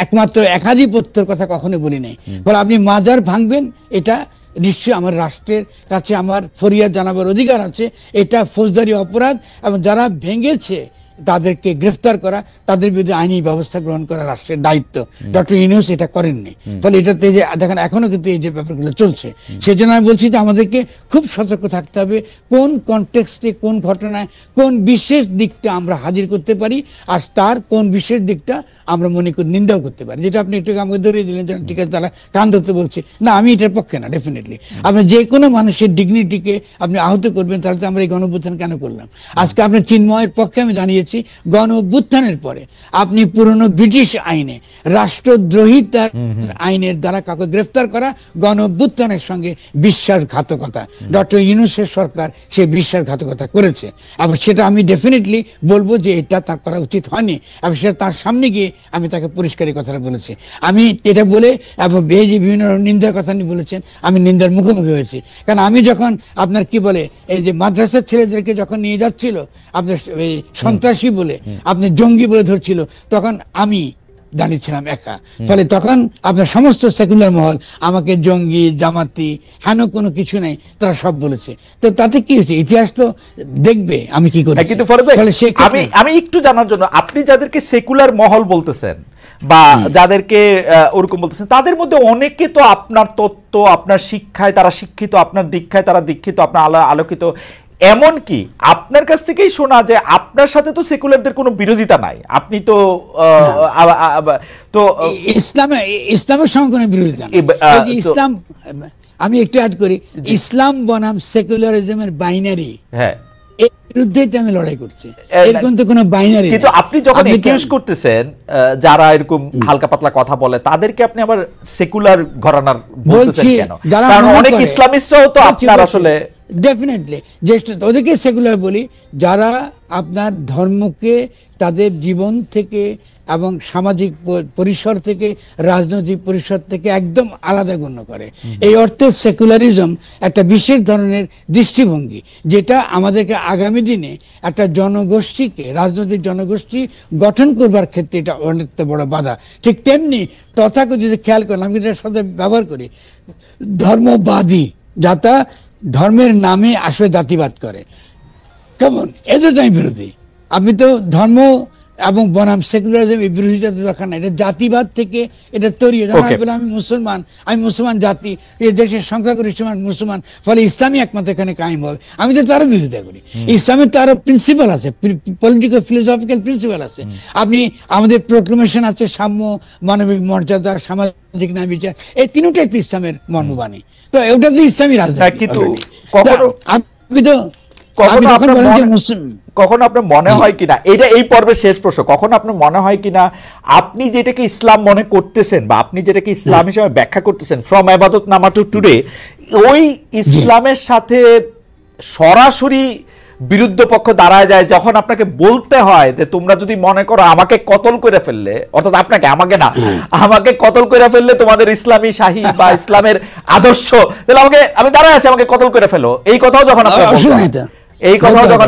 একমাত্র একাধিপত্যের কথা কখনো বলি নাই। বলে আপনি মাজার ভাঙবেন, এটা নিশ্চয়ই আমার রাষ্ট্রের কাছে আমার ফরিয়াদ জানাবার অধিকার আছে, এটা ফৌজদারি অপরাধ, এবং যারা ভেঙেছে তাদেরকে গ্রেফতার করা, তাদের বিরুদ্ধে আইনি ব্যবস্থা গ্রহণ করা রাষ্ট্রের দায়িত্ব। ডক্টর ইউনূস এটা করেননি, ফলে এটাতে যে দেখেন এখনো কিন্তু এই যে ব্যাপারগুলো চলছে। সেই জন্য আমি বলছি যে আমাদেরকে খুব সতর্ক থাকতে হবে কোন কনটেক্সটে, কোন ঘটনায়, কোন বিশেষ দিকটা আমরা হাজির করতে পারি, আর তার কোন বিশেষ দিকটা আমরা মনে করি নিন্দাও করতে পারি। যেটা আপনি একটু আমাকে ধরিয়ে দিলেন, যেন ঠিক আছে তারা কান ধরতে বলছে, না আমি এটার পক্ষে না। ডেফিনেটলি আপনি যে কোনো মানুষের ডিগনিটিকে আপনি আহত করবেন, তাহলে তো আমরা এই গণ-অভ্যুত্থান কেন করলাম? আজকে আপনার চিন্ময়ের পক্ষে আমি দাঁড়িয়েছি। গণ-অভ্যুত্থানের পরে আপনি পুরনো ব্রিটিশ আইনে, রাষ্ট্রদ্রোহিতার আইনের দ্বারা কাউকে গ্রেফতার করা গণ-অভ্যুত্থানের সঙ্গে বিশ্বাসঘাতকতা। ডক্টর ইউনূসের সরকার সে বিশ্বাসঘাতকতা করেছে, এবং সেটা আমি ডেফিনেটলি বলবো যে এটা তার করা উচিত হয়নি, এবং সেটা তার সামনে গিয়ে আমি তাকে পরিষ্কারই কথাটা বলেছি। আমি এটা বলে, এবং এই যে বিভিন্ন নিন্দার কথা নিয়ে বলেছেন, আমি নিন্দার মুখোমুখি হয়েছি। কারণ আমি যখন আপনার কি বলে এই যে মাদ্রাসার ছেলেদেরকে যখন নিয়ে যাচ্ছিল আপনার এই সন্ত্রাসী বলে, আপনি জঙ্গি বলে ধরছিল, তখন আমি দাঁড়িয়েছিলাম একা। ফলে তখন আপনার সমস্ত সেকুলার মহল আমাকে জঙ্গি, জামাতি, হেন কোনো কিছু নেই, তারা সব বলেছে। তো তাতে কি হয়েছে? ইতিহাস তো দেখবে আমি কি করি। কিন্তু আমি একটু জানার জন্য, আপনি যাদেরকে সেকুলার মহল বলতেছেন বা যাদেরকে ওরকম বলতেছেন, তাদের মধ্যে অনেকে তো আপনার তত্ত্ব, আপনার শিক্ষায় তারা শিক্ষিত, আপনার দীক্ষায় তারা দীক্ষিত, আপনার আলোকিত। এমন কি আপনার কাছ থেকেই শোনা যে আপনার সাথে তো সেকুলারদের কোনো বিরোধিতা নাই, আপনি তো ইসলামের সঙ্গে কোনো বিরোধিতা নাই। ইসলাম, আমি একটু অ্যাড করি, ইসলাম বনাম সেকুলারিজমের বাইনারি, হ্যাঁ, এর বিরুদ্ধেই তো আমি লড়াই করছি। এরকম তো কোনো বাইনারি। কিন্তু আপনি যখন একিউজ করতেছেন যারা এরকম হালকা পাতলা কথা বলে, তাদেরকে আপনি আবার সেকুলার ঘরানার বলতেছেন কেন? কারণ অনেক ইসলামিস্টরাও তো আপনার আসলে ডেফিনেটলি যে ওদেরকে সেকুলার বলি, যারা আপনার ধর্মকে তাদের জীবন থেকে এবং সামাজিক পরিসর থেকে, রাজনৈতিক পরিসর থেকে একদম আলাদা গণ্য করে। এই অর্থে সেকুলারিজম একটা বিশেষ ধরনের দৃষ্টিভঙ্গি, যেটা আমাদেরকে আগামী দিনে একটা জনগোষ্ঠীকে, রাজনৈতিক জনগোষ্ঠী গঠন করবার ক্ষেত্রে এটা অনেক বড় বাধা। ঠিক তেমনি তথাকথিত, খেয়াল করেন আমি এটার সাথে ব্যবহার করি, ধর্মবাদী, যারা ধর্মের নামে আসলে জাতিবাদ করে, কেমন এদের আমি বিরোধী। আপনি তো ধর্ম এবং বনাম সেকুলারিজম এই বিরোধিতা দরকার না, এটা জাতিবাদ থেকে এটা তৈরি। আমি মুসলমান জাতি, এই দেশের সংখ্যাগরিষ্ঠ মুসলমান, ফলে ইসলামী একমাত্র এখানে কায়েম হবে, আমি তো তারও বিরোধিতা করি। ইসলামের তো আরো প্রিন্সিপাল আছে, পলিটিক্যাল ফিলোসফিক্যাল প্রিন্সিপাল আছে। আপনি আমাদের প্রোক্লেমেশন আছে, সাম্য, মানবিক মর্যাদা, সামাজিক ন্যায় বিচার, এই তিনটাই তো ইসলামের মর্মবাণী। তো ওটা তো ইসলামী রাজনীতি। কিন্তু আপনি তো কখনো আপনার মনে হয় কিনা, এটা এই পর্বের শেষ প্রশ্ন, কখনো আপনার মনে হয় কিনা আপনি যেটাকে ইসলাম মনে করতেছেন বা আপনি যেটাকে ইসলাম হিসেবে ব্যাখ্যা করতেছেন, ফ্রম ইবাদত নামা টু টুডে, ওই ইসলামের সাথে সরাসরি বিরুদ্ধ পক্ষ দাঁড়ায় যায় যখন আপনাকে বলতে হয় যে তোমরা যদি মনে করো আমাকে কতল করে ফেললে, অর্থাৎ আপনাকে, আমাকে না, আমাকে কতল করে ফেললে তোমাদের ইসলামী শাহী বা ইসলামের আদর্শ, তাহলে আমি দাঁড়ায় আছি, আমাকে কতল করে ফেলো, এই কথাও যখন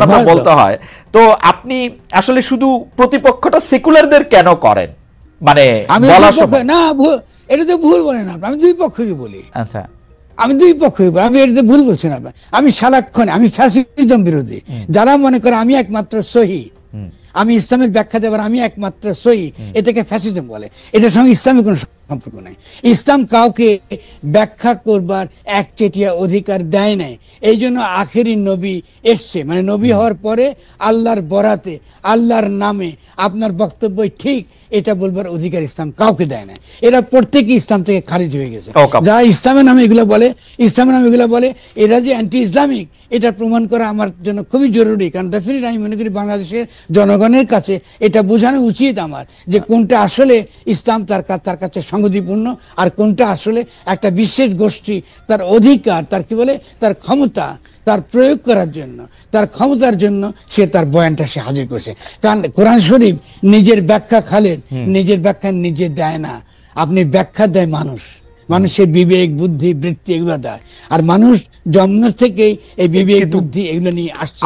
আপনার বলতে হয়, তো আপনি আসলে শুধু প্রতিপক্ষটা সেকুলারদের কেন করেন? মানে না, এটা তো ভুল বলেন না, আমি দুই পক্ষকে বলি। আচ্ছা, আমি দুই পক্ষে, আমি এটা ভুল বলছি না। আমি সারাক্ষণ আমি ফ্যাসিজম বিরোধী। যারা মনে করে আমি একমাত্র সহি, আমি ইসলামের ব্যাখ্যা দেবার আমি একমাত্র সহি, এটাকে ফ্যাসিজম বলে। এটার সঙ্গে ইসলামের কোনো সম্পর্ক নাই। ইসলাম কাউকে ব্যাখ্যা করবার একচেটিয়া অধিকার দেয় নাই। এই জন্য আখেরি নবী এসছে, মানে নবী হওয়ার পরে আল্লাহর বরাতে, আল্লাহর নামে আপনার বক্তব্য ঠিক এটা বলবার অধিকার ইসলাম কাউকে দেয় না। এরা প্রত্যেকই ইসলাম থেকে খারিজ হয়ে গেছে। যারা ইসলামের নামে এগুলো বলে, এরা যে অ্যান্টি ইসলামিক, এটা প্রমাণ করা আমার জন্য খুবই জরুরি। কারণ ডেফিনেটলি আমি মনে করি বাংলাদেশের জনগণের কাছে এটা বোঝানো উচিত আমার, যে কোনটা আসলে ইসলাম তার কাছে সংগতিপূর্ণ, আর কোনটা আসলে একটা বিশেষ গোষ্ঠী তার অধিকার, তার কি বলে, তার ক্ষমতা, তার প্রয়োগ করার জন্য, তার ক্ষমতার জন্য সে তার বয়ানটা সে হাজির করছে। কারণ কোরআন শরীফ নিজের ব্যাখ্যা, খালেদ নিজের ব্যাখ্যা নিজে দেয় না, আপনি ব্যাখ্যা দেয় মানুষ, মানুষের বিবেক বুদ্ধি বৃত্তি এগুলো দেয়, আর মানুষ জন্ম থেকেই এই বিবেক বুদ্ধি এগুলো নিয়ে আসছে।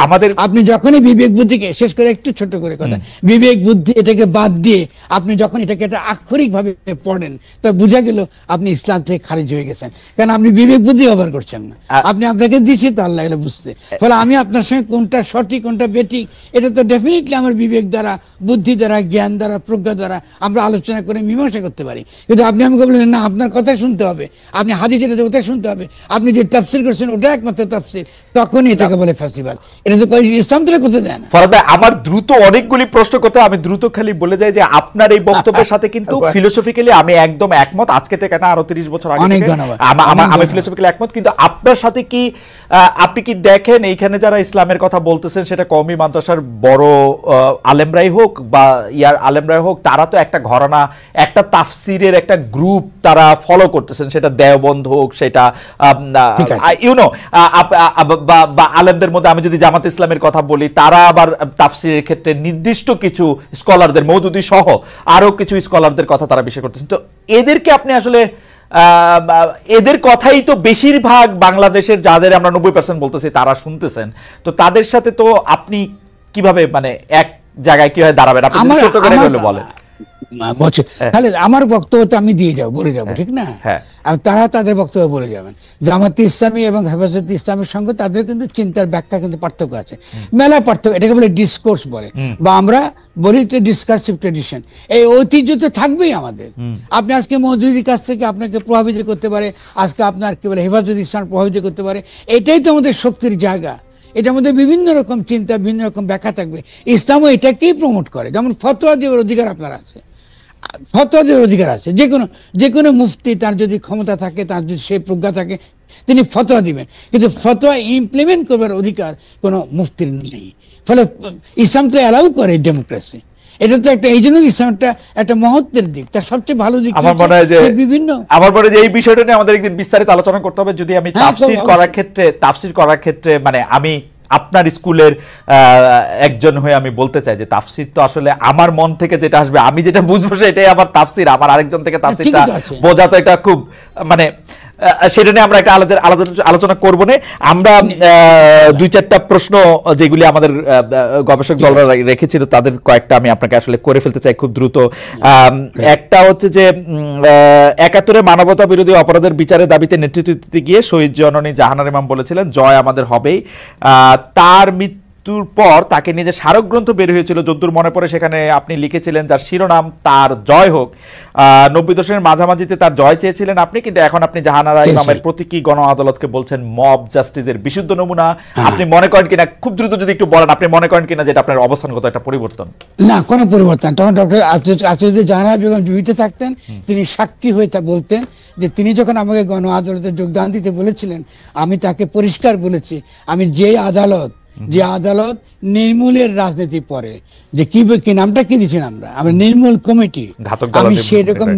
আপনি যখনই বিবেক বুদ্ধিকে, শেষ করে একটু ছোট করে কথা, বিবেক বুদ্ধি এটাকে বাদ দিয়ে আপনি যখন এটাকে একটা আক্ষরিক ভাবে পড়েন, তা বোঝা গেল আপনি ইসলাম থেকে খারিজ হয়ে গেছেন, কারণ আপনি বিবেক বুদ্ধি ব্যবহার করছেন না। আপনি আপনাকে দিছি তো আল্লাহ এটা বুঝতে, ফলে আমি আপনার সঙ্গে কোনটা সঠিক কোনটা বেঠিক এটা তো ডেফিনেটলি আমার বিবেক দ্বারা, বুদ্ধি দ্বারা, জ্ঞান দ্বারা, প্রজ্ঞা দ্বারা আমরা আলোচনা করে মীমাংসা করতে পারি। কিন্তু আপনি আমাকে বললেন না আপনার কথা শুনতে হবে, আপনি হাদিস এটা ওটা শুনতে হবে, আপনি যে তাফসীর করছেন ওটা একমাত্র তাফসীর, তখনই এটাকে বলে ফাঁসিবাদ। এটা তো ইসলাম তো করতে দেয় না। ফরহাদ ভাই, আমার দ্রুত অনেকগুলি প্রশ্ন করতে, আমি দ্রুত খালি বলে যাই যে আপনার এই বক্তব্যের সাথে কিন্তু ফিলোসফিক্যালি আমি একদম একমত। আজকে থেকে না, আরো 30 বছর আগে থেকে আমি ফিলোসফিক্যালি একমত। কিন্তু আপনার সাথে কি আপনি কি দেখেন এইখানে যারা ইসলামের কথা বলতেছেন, সেটা কওমি মাদ্রাসার বড় আলেমরাই হোক বা ইয়ার আলেমরাই হোক, তারা তো একটা ঘরানা, একটা তাফসিরের একটা গ্রুপ তারা ফলো করতেছেন, সেটা দেওবন্দ হোক, সেটা ইউনো বা আলেমদের মধ্যে আমি যদি জামাত ইসলামের কথা বলি, তারা আবার তাফসিরের ক্ষেত্রে নির্দিষ্ট কিছু স্কলারদের, মওদুদি সহ আরো কিছু স্কলারদের কথা তারা বিষয় করতেছেন। তো এদেরকে আপনি আসলে এদের কথাই তো বেশিরভাগ বাংলাদেশের যাদের আমরা 90% বলতেছি তারা শুনতেছেন, তো তাদের সাথে তো আপনি কিভাবে মানে এক জায়গায় কিভাবে দাঁড়াবেন? আপনি ছোট করে বলেন। তাহলে আমার বক্তব্য তো আমি দিয়ে যাবো, বলে যাবো, ঠিক না? তারা তাদের বক্তব্য বলে যাবেন। জামাতে ইসলামী এবং হেফাজতে ইসলামের সঙ্গে তাদের কিন্তু চিন্তার ব্যাখ্যা কিন্তু পার্থক্য আছে, মেলা পার্থক্য। এটাকে বলে ডিসকোর্স বলে, বা আমরা বলি ডিসকার্সিভ ট্রেডিশন। এই ঐতিহ্য তো থাকবেই আমাদের। আপনি আজকে মওদুদির কাছ থেকে আপনাকে প্রভাবিত করতে পারে, আজকে আপনার কি বলে হেফাজতে ইসলাম প্রভাবিত করতে পারে। এটাই তো আমাদের শক্তির জায়গা। এটার মধ্যে বিভিন্ন রকম চিন্তা, বিভিন্ন রকম ব্যাখ্যা থাকবে। ইসলামও এটাকেই প্রমোট করে। যেমন ফতোয়া দেওয়ার অধিকার আপনার আছে, ফতোয়া দেওয়ার অধিকার আছে। যে কোনো মুফতি, তার যদি ক্ষমতা থাকে, তার যদি সে প্রজ্ঞা থাকে, তিনি ফতোয়া দিবেন, কিন্তু ফতোয়া ইমপ্লিমেন্ট করবার অধিকার কোনো মুফতির নেই। ফলে ইসলাম তো অ্যালাউ করে ডেমোক্রেসি। এটা তো একটা, এই জন্য ইসলাম একটা মহত্বের দিক, তার সবচেয়ে ভালো দিক আমার মনে হয় যে এই বিষয়টা নিয়ে আমাদের একদিন বিস্তারিত আলোচনা করতে হবে। যদি আমি তাফসীর করার ক্ষেত্রে মানে আমি আপনার স্কুলের একজন হয়ে আমি বলতে চাই যে তাফসীর তো আসলে আমার মন থেকে যেটা আসবে, আমি যেটা বুঝবো সেটাই আমার তাফসীর। আমার আরেকজন থেকে তাফসীরটা বোঝা তো এটা খুব মানে সেটা নিয়ে আমরা একটা আলাদা আলোচনা করব না। আমরা 2-4টা প্রশ্ন যেগুলি আমাদের গবেষক দলরা রেখেছিল তাদের কয়েকটা আমি আপনাকে আসলে করে ফেলতে চাই খুব দ্রুত। একটা হচ্ছে যে 71-এ মানবতা বিরোধী অপরাধের বিচারের দাবিতে নেতৃত্ব দিতে গিয়ে শহীদ জননী জাহানারা ইমাম বলেছিলেন, জয় আমাদের হবেই। তার মৃত্যুর পর তাকে নিজে স্মারক গ্রন্থ বের হয়েছিল, যদ্দূর মনে পড়ে সেখানে আপনি লিখেছিলেন যার শিরোনাম তার জয় হোক। 90 দশকের মাঝামাঝিতে তার জয় চেয়েছিলেন আপনি, কিন্তু এখন আপনি জাহানারা ইমামের প্রতীকী গণ আদালতকে বলছেন মব জাস্টিসের বিশুদ্ধ নমুনা। আপনি মনে করেন কিনা, খুব দ্রুত যদি একটু বলেন, আপনি মনে করেন কিনা যেটা আপনার অবস্থানগত একটা পরিবর্তন? না, কোনো পরিবর্তন। তখন ডক্টর আচার্য জাহানারা বেগম জীবিত থাকতেন, তিনি সাক্ষী হয়ে তা বলতেন যে তিনি যখন আমাকে গণ আদালতে যোগদান দিতে বলেছিলেন, আমি তাকে পরিষ্কার বলেছি, আমি যে আদালত নির্মূলের রাজনীতি পরে, যে কি নামটা কি দিচ্ছেন আমরা নির্মূল কমিটি, আমি সেরকম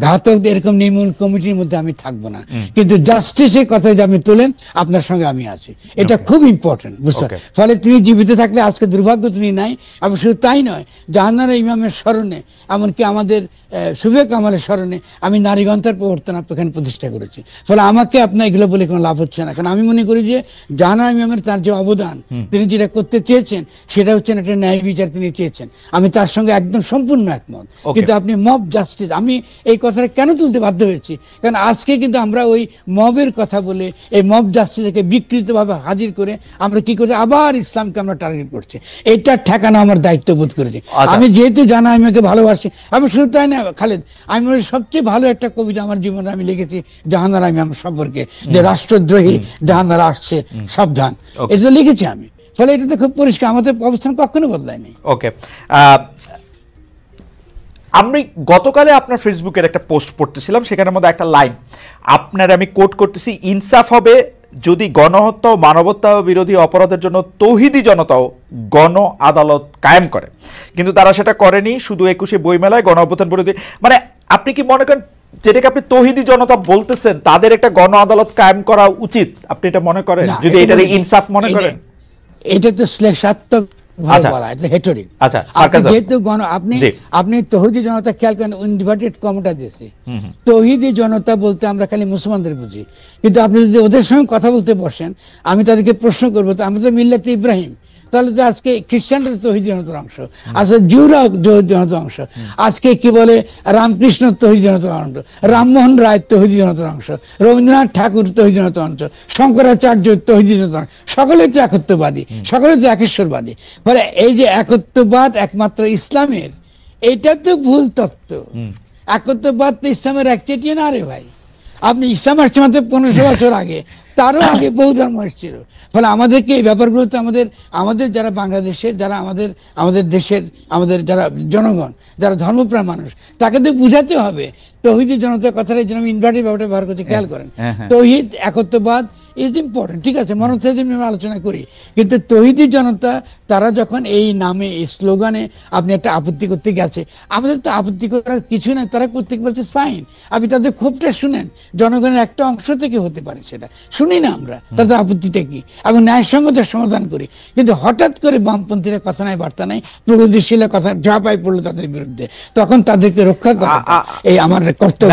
ঘাতক এরকম নির্মূল কমিটির মধ্যে আমি থাকবো না। কিন্তু জাস্টিসের কথা যদি আপনি তোলেন, আপনার সঙ্গে আমি আছি, এটা খুব ইম্পর্টেন্ট, বুঝতে। ফলে তিনি জীবিত থাকলে আজকে দুর্ভাগ্য তিনি নাই। এবং শুধু তাই নয়, জাহানারা ইমামের স্মরণে, এমনকি আমাদের সুফিয়া কামালের স্মরণে আমি নারীগন্থার প্রবর্তন এখানে প্রতিষ্ঠা করেছি। ফলে আমাকে আপনার এগুলো বলে কোনো লাভ হচ্ছে না, কারণ আমি মনে করি যে জাহানারা ইমামের তার যে অবদান, তিনি যেটা করতে চেয়েছেন সেটা হচ্ছে একটা ন্যায় বিচার তিনি চেয়েছেন, আমি তার সঙ্গে একদম সম্পূর্ণ একমত। কিন্তু আপনি মব জাস্টিস, আমি এই কথাটা কেন তুলতে বাধ্য হয়েছি, কারণ আজকে কিন্তু আমরা ওই মবের কথা বলে, এই মব জাস্টিসকে বিকৃতভাবে হাজির করে আমরা কি করছি, আবার ইসলামকে আমরা টার্গেট করছি। এটা ঠেকানো আমার দায়িত্ব বোধ করেছি। আমি যেহেতু জানা আমাকে ভালোবাসি, আমি শুধু তাই না খালেদ, আমি সবচেয়ে ভালো একটা কবিতা আমার জীবনে আমি লিখেছি জাহানারা ইমাম সম্পর্কে, যে রাষ্ট্রদ্রোহী জাহানারা আসছে সাবধান, এটা লিখেছি আমি। ফলে এটা তো খুব পরিষ্কার, আমাদের অবস্থান কখনো বদলায়নি। ওকে, আমি গতকালে আপনার ফেসবুকের একটা পোস্ট পড়তেছিলাম, সেখানের মধ্যে একটা লাইন আপনার আমি কোট করতেছি, ইনসাফ হবে যদি গণহত্যা ও মানবতা বিরোধী অপরাধের জন্য তৌহিদি জনতাও গণ আদালত কায়েম করে, কিন্তু তারা সেটা করেনি। শুধু 21শে বইমেলায় গণ অভ্যুত্থান বিরোধী, মানে আপনি কি মনে করেন যেটাকে আপনি তৌহিদি জনতা বলতেছেন তাদের একটা গণ আদালত কায়েম করা উচিত? আপনি এটা মনে করেন, যদি এটা ইনসাফ মনে করেন? এটা তো শ্লেষাত্মক আচ্ছা বলা, এটা হেটরিক। আচ্ছা, আপনি sarcasm। যেহেতু আপনি তৌহিদি জনতা খেয়াল করেন, ইনভার্টেড কমটা দিয়েছে, তৌহিদি জনতা বলতে আমরা খালি মুসলমানদের বুঝি, কিন্তু আপনি যদি ওদের সঙ্গে কথা বলতে বসেন, আমি তাদেরকে প্রশ্ন করবো, তো আমি তো মিল্লাতে ইব্রাহিম, তাহলে তো আজকে খ্রিস্টানরা তৌহিদি জনতার অংশ, আজকে জিউরা তৌহিদি জনতার অংশ, আজকে কি বলে রামকৃষ্ণ তৌহিদি জনতার অংশ, রামমোহন রায় তৌহিদি জনতার অংশ, রবীন্দ্রনাথ ঠাকুর তৌহিদি জনতার অংশ, শঙ্করাচার্য তৌহিদি জনতার অংশ, সকলেই তো একত্ববাদী, সকলেই তো একেশ্বরবাদী। ফলে এই যে একত্ববাদ একমাত্র ইসলামের, এটা তো ভুল তত্ত্ব। একত্ববাদ তো ইসলামের একচেটিয়া না রে ভাই। আপনি ইসলাম আসছে মাত্র 1500 বছর আগে, তারও আগে বহু ধর্ম এসেছিল। ফলে আমাদেরকে এই ব্যাপারগুলোতে আমাদের যারা বাংলাদেশের, যারা আমাদের দেশের, আমাদের যারা জনগণ, যারা ধর্মপ্রাণ মানুষ, তাকে তো বুঝাতে হবে। তৌহিদি জনতার কথাটা যেন আমি ইনভার্টেড ব্যাপারটা ব্যবহার করতে খেয়াল করেন। তৌহিদ একত্ববাদ ইজ ইম্পর্টেন্ট, ঠিক আছে, মনোথিজম নিয়ে আলোচনা করি, কিন্তু তৌহিদি জনতা তারা যখন এই নামে, এই স্লোগানে আপনি একটা আপত্তি করতে গেছে, আমাদের তো আপত্তি করার কিছু নাই, তারা করতে বলছে ফাইন। আপনি তাদের ক্ষোভটা শুনেন, জনগণের একটা অংশ থেকে হতে পারে, সেটা শুনি না আমরা, তাদের আপত্তিটা কি, এবং ন্যায়সঙ্গতার সমাধান করি। কিন্তু হঠাৎ করে বামপন্থীরা কথা নাই বার্তা নাই, প্রগতিশীলের কথা ঝাঁপাই পড়লো তাদের বিরুদ্ধে, তখন তাদেরকে রক্ষা করা এই আমার কর্তব্য।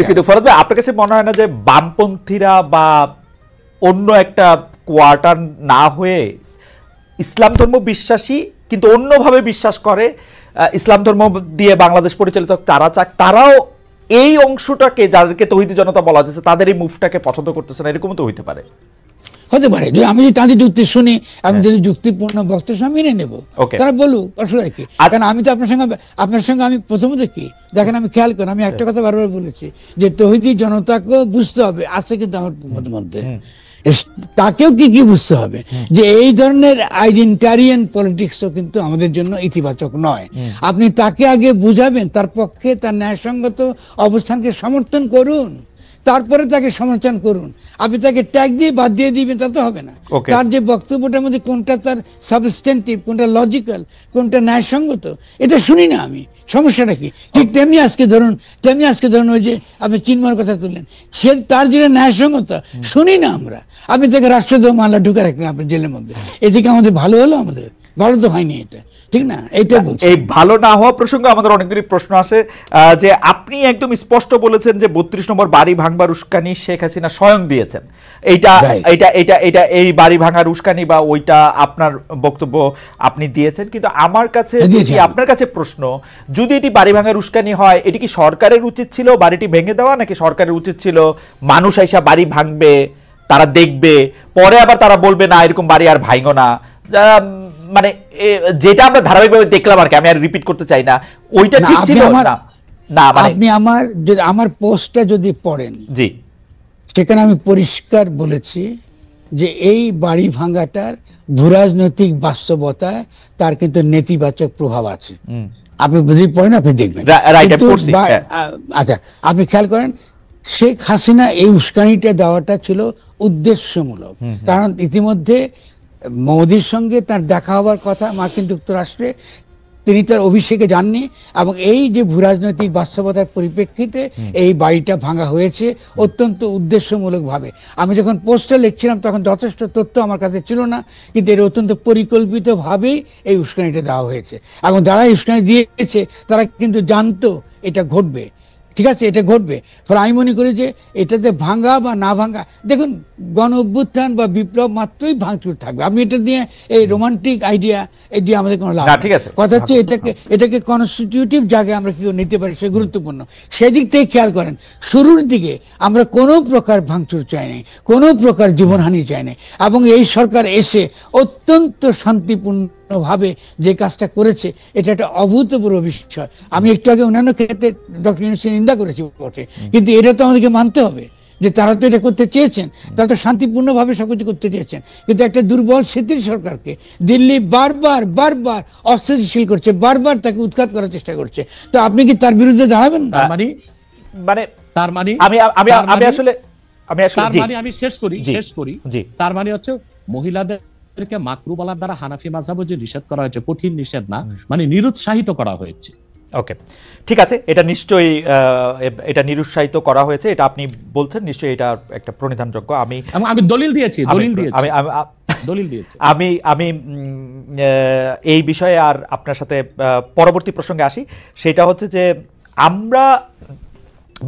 কিন্তু ফরহাদ ভাই, আপনার কাছে মনে হয় না যে বামপন্থীরা বা অন্য একটা কোয়ার্টার না হয়ে ইসলাম ধর্ম বিশ্বাসী কিন্তু অন্যভাবে বিশ্বাস করে, ইসলাম ধর্ম দিয়ে বাংলাদেশ পরিচালিত তারা চাক, তারাও এই অংশটাকে, যাদেরকে তৌহিদি জনতা বলা হচ্ছে, তাদের এই মুভটাকে পছন্দ করতেছে না, এরকম তো হইতে পারে? হতে পারে, যদি আমি যদি তাদের যুক্তি শুনি, আমি যদি যুক্তিপূর্ণ বক্তব্য মেনে নেব, তারা বলুক, অসুবিধা কি? কারণ আমি তো আপনার সঙ্গে আমি প্রথমত কি দেখেন, আমি খেয়াল করি, আমি একটা কথা বারবার বলেছি যে তৌহিদি জনতাকেও বুঝতে হবে, আছে কিন্তু আমার মধ্যে তাকেও কি বুঝতে হবে যে এই ধরনের আইডেন্টারিয়ান পলিটিক্সও কিন্তু আমাদের জন্য ইতিবাচক নয়। আপনি তাকে আগে বুঝাবেন, তার পক্ষে তার ন্যায়সঙ্গত অবস্থানকে সমর্থন করুন, তারপরে তাকে সমালোচনা করুন। আপনি তাকে ট্যাগ দিয়ে বাদ দিয়ে দিবেন, তা তো হবে না। তার যে বক্তব্যটার মধ্যে কোনটা তার সাবস্টেন্টিভ, কোনটা লজিক্যাল, কোনটা ন্যায়সঙ্গত, এটা শুনি না আমি, সমস্যাটা কি? ঠিক তেমনি আজকে ধরুন ওই যে আপনি চিন্ময়ের কথা তুললেন, সে তার যেটা ন্যায়সঙ্গতা শুনি না আমরা, আপনি তাকে রাষ্ট্রদ্রোহ মামলা ঢুকে রাখলেন আপনার জেলের মধ্যে, এদিকে আমাদের ভালো হলো? আমাদের ভালো তো হয়নি, এটা ঠিক না। এই ভালো না হওয়া প্রসঙ্গে আমাদের অনেকগুলি প্রশ্ন আসে, যে আপনি একদম স্পষ্ট বলেছেন যে 32 নম্বর বাড়ি ভাঙবার উস্কানি শেখ হাসিনা স্বয়ং দিয়েছেন। এই বাড়ি ভাঙার উস্কানি বা ওইটা আপনার বক্তব্য আপনি দিয়েছেন, কিন্তু আমার কাছে আপনার কাছে প্রশ্ন, যদি এটি বাড়ি ভাঙার উস্কানি হয়, এটি কি সরকারের উচিত ছিল বাড়িটি ভেঙে দেওয়া, নাকি সরকারের উচিত ছিল মানুষ আইসা বাড়ি ভাঙবে, তারা দেখবে, পরে আবার তারা বলবে না এরকম বাড়ি আর ভাঙো না, মানে যেটা আমরা ধারাবাহিকভাবে দেখলাম আর কি, আমি আর রিপিট করতে চাই না, ওইটা ঠিক ছিল না? আপনি আমার পোস্টটা যদি পড়েন, জি, সেখানে আমি পরিষ্কার বলেছি যে এই বাড়ি ভাঙাটার ভূরাজনৈতিক বাস্তবতায় তার কিন্তু নেতিবাচক প্রভাব আছে। আপনি যদি পড়েন আপনি দেখবেন। আচ্ছা, আপনি খেয়াল করেন, শেখ হাসিনা এই উস্কানিটা দেওয়াটা ছিল উদ্দেশ্যমূলক, কারণ ইতিমধ্যে মোদির সঙ্গে তার দেখা হওয়ার কথা মার্কিন যুক্তরাষ্ট্রে, তিনি তার অভিষেকে যাননি, এবং এই যে ভূরাজনৈতিক বাস্তবতার পরিপ্রেক্ষিতে এই বাড়িটা ভাঙা হয়েছে অত্যন্ত উদ্দেশ্যমূলকভাবে। আমি যখন পোস্টটা লিখছিলাম তখন যথেষ্ট তথ্য আমার কাছে ছিল না, কিন্তু এটা অত্যন্ত পরিকল্পিতভাবেই এই উস্কানিটা দেওয়া হয়েছে, এবং যারা এই উস্কানি দিয়েছে তারা কিন্তু জানতো এটা ঘটবে, ঠিক আছে, এটা ঘটবে। ফলে আমি মনে করি যে এটাতে ভাঙা বা না ভাঙা, দেখুন গণ অভ্যুত্থান বা বিপ্লব মাত্রই ভাঙচুর থাকবে, আপনি এটা দিয়ে এই রোমান্টিক আইডিয়া এই দিয়ে আমাদের কোনো লাভ নেই। কথা হচ্ছে এটাকে কনস্টিটিউটিভ জায়গায় আমরা কি নিতে পারি, সে গুরুত্বপূর্ণ। সেদিক থেকে খেয়াল করেন, শুরুর দিকে আমরা কোনো প্রকার ভাঙচুর চাই নাই, কোনো প্রকার জীবনহানি চাই নাই, এবং এই সরকার এসে অত্যন্ত শান্তিপূর্ণ ভাবে যে কাজটা করেছে, এটা একটা অভূতপূর্ব বিষয়। আমি একটু আগে অন্যান্য ক্ষেত্রে ডক্টর ইউনূসের নিন্দা করেছি বটে, কিন্তু এটা তো আমাদেরকে মানতে হবে যে তারা তো এটা করতে চেয়েছেন, তারা তো শান্তিপূর্ণভাবে সবকিছু করতে চেয়েছেন, কিন্তু একটা দুর্বল শিথিল সরকারকে দিল্লি বারবার অস্থিতিশীল করছে, বারবার তাকে উৎখাত করার চেষ্টা করছে। তো আপনি কি তার বিরুদ্ধে দাঁড়াবেন না? আমি শেষ করি তার মানে হচ্ছে মহিলাদেরকে মাকরু বলার দ্বারা হানাফি মাযহাবে যে নিষেধ করা হয়েছে, কঠিন নিষেধ না, মানে নিরুৎসাহিত করা হয়েছে। ওকে, ঠিক আছে, এটা নিশ্চয়ই এটা নিরুৎসাহিত করা হয়েছে, এটা আপনি বলছেন, নিশ্চয়ই এটা একটা প্রণিধানযোগ্য। আমি দলিল দিয়েছি। দলিল দিয়েছে। আমি এই বিষয়ে আর আপনার সাথে পরবর্তী প্রসঙ্গে আসি। সেটা হচ্ছে যে আমরা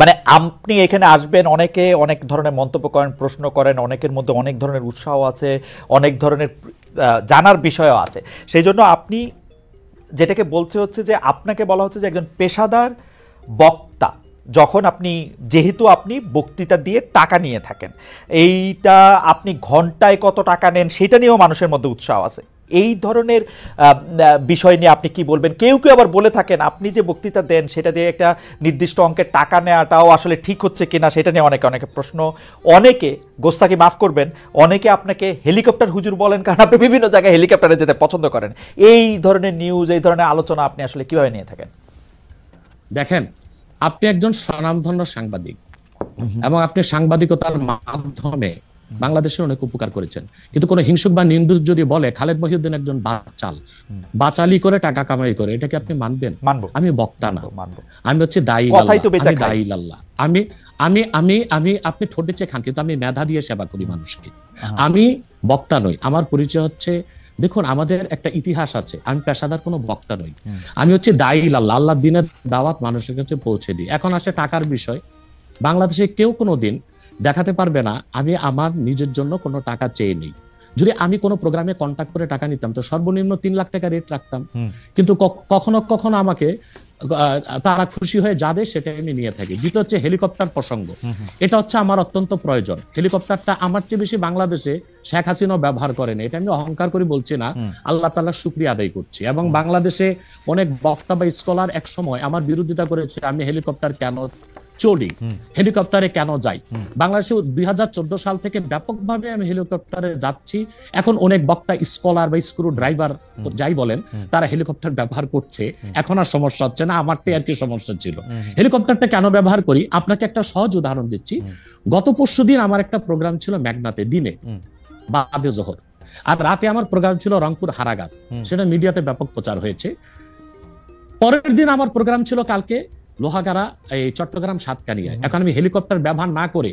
মানে আপনি এখানে আসবেন, অনেকে অনেক ধরনের মন্তব্য করেন, প্রশ্ন করেন, অনেকের মধ্যে অনেক ধরনের উৎসাহ আছে, অনেক ধরনের জানার বিষয়ও আছে। সেই জন্য আপনি যেটাকে বলছে হচ্ছে যে আপনাকে বলা হচ্ছে যে একজন পেশাদার বক্তা, যখন আপনি যেহেতু আপনি বক্তৃতা দিয়ে টাকা নিয়ে থাকেন, এইটা আপনি ঘন্টায় কত টাকা নেন সেটা নিয়েও মানুষের মধ্যে উৎসাহ আছে। এই ধরনের বিষয় নিয়ে আপনি কি বলবেন? কেউ কেউ আবার বলে থাকেন আপনি যে বক্তৃতা দেন সেটা দিয়ে একটা নির্দিষ্ট অঙ্কের টাকা নেওয়াটাও আসলে ঠিক হচ্ছে কিনা সেটা নিয়ে অনেকে প্রশ্ন। অনেকে, গোস্তাকি মাফ করবেন, অনেকে আপনাকে হেলিকপ্টার হুজুর বলেন, কারণ আপনি বিভিন্ন জায়গায় হেলিকপ্টারে যেতে পছন্দ করেন। এই ধরনের নিউজ, এই ধরনের আলোচনা আপনি আসলে কিভাবে নিয়ে থাকেন? দেখেন, আপনি একজন স্বনামধন্য সাংবাদিক এবং আপনি সাংবাদিকতার মাধ্যমে বাংলাদেশের অনেক উপকার করেছেন, কিন্তু কোন হিংসুক বা নিন্দুক যদি বলে খালেদ মহিউদ্দিন একজন বাচালি করে টাকা কামাই করে, এটাকে আপনি মানবেন? মানবো। আমি বক্তা না, মানবো। আমি হচ্ছে দায়ী আল্লাহ। আমি আপনি ঠোঁটে চেয়ে খান, কিন্তু আমি মেধা দিয়ে সেবা করি মানুষকে। আমি বক্তা নই। আমার পরিচয় হচ্ছে, দেখুন আমাদের একটা ইতিহাস আছে, আমি পেশাদার কোনো বক্তা নই, আমি হচ্ছে দায়ী আল্লাহ। আল্লাহ দিনের দাওয়াত মানুষের কাছে পৌঁছে দিই। এখন আসে টাকার বিষয়। বাংলাদেশে কেউ কোনোদিন দেখাতে পারবে না আমি আমার নিজের জন্য কোনো টাকা চেয়ে নেই। যদি আমি কোনো প্রোগ্রামে কন্ট্যাক্ট করে টাকা নিতাম তো সর্বনিম্ন 3 লাখ টাকা রেট রাখতাম, কিন্তু কখনো কখনো আমাকে তারা খুশি হয়ে যাবে সেটা আমি নিয়ে থাকি। দ্বিতীয় হচ্ছে হেলিকপ্টার প্রসঙ্গ, এটা হচ্ছে আমার অত্যন্ত প্রয়োজন। হেলিকপ্টারটা আমার চেয়ে বেশি বাংলাদেশে শেখ হাসিনা ব্যবহার করেন, এটা আমি অহংকার করে বলছি না, আল্লাহ তাআলার শুকরিয়া আদায় করছি। এবং বাংলাদেশে অনেক বক্তা বা স্কলার এক সময় আমার বিরোধিতা করেছে, আমি হেলিকপ্টার কেন চলি, হেলিকপ্টারে কেন যাই। বাংলাদেশে 2014 সাল থেকে ব্যাপকভাবে আমি হেলিকপ্টারে যাচ্ছি। এখন অনেক বক্তা, স্কলার বা স্ক্রু ড্রাইভার যাই বলেন, তারা হেলিকপ্টার ব্যবহার করছে, এখন আর সমস্যা হচ্ছে না। আমারটাই আর কি সমস্যা ছিল। হেলিকপ্টারটা কেন ব্যবহার করি, আপনাকে একটা সহজ উদাহরণ দিচ্ছি। গত পরশুদিন আমার একটা প্রোগ্রাম ছিল মেঘনাতে, দিনে বাদে জোহর, আর রাতে আমার প্রোগ্রাম ছিল রংপুর হারাগাছ, সেটা মিডিয়াতে ব্যাপক প্রচার হয়েছে। পরের দিন আমার প্রোগ্রাম ছিল কালকে লোহাগাড়া, এই চট্টগ্রাম সাতকানিয়ায়। এখন আমি হেলিকপ্টার ব্যবহার না করে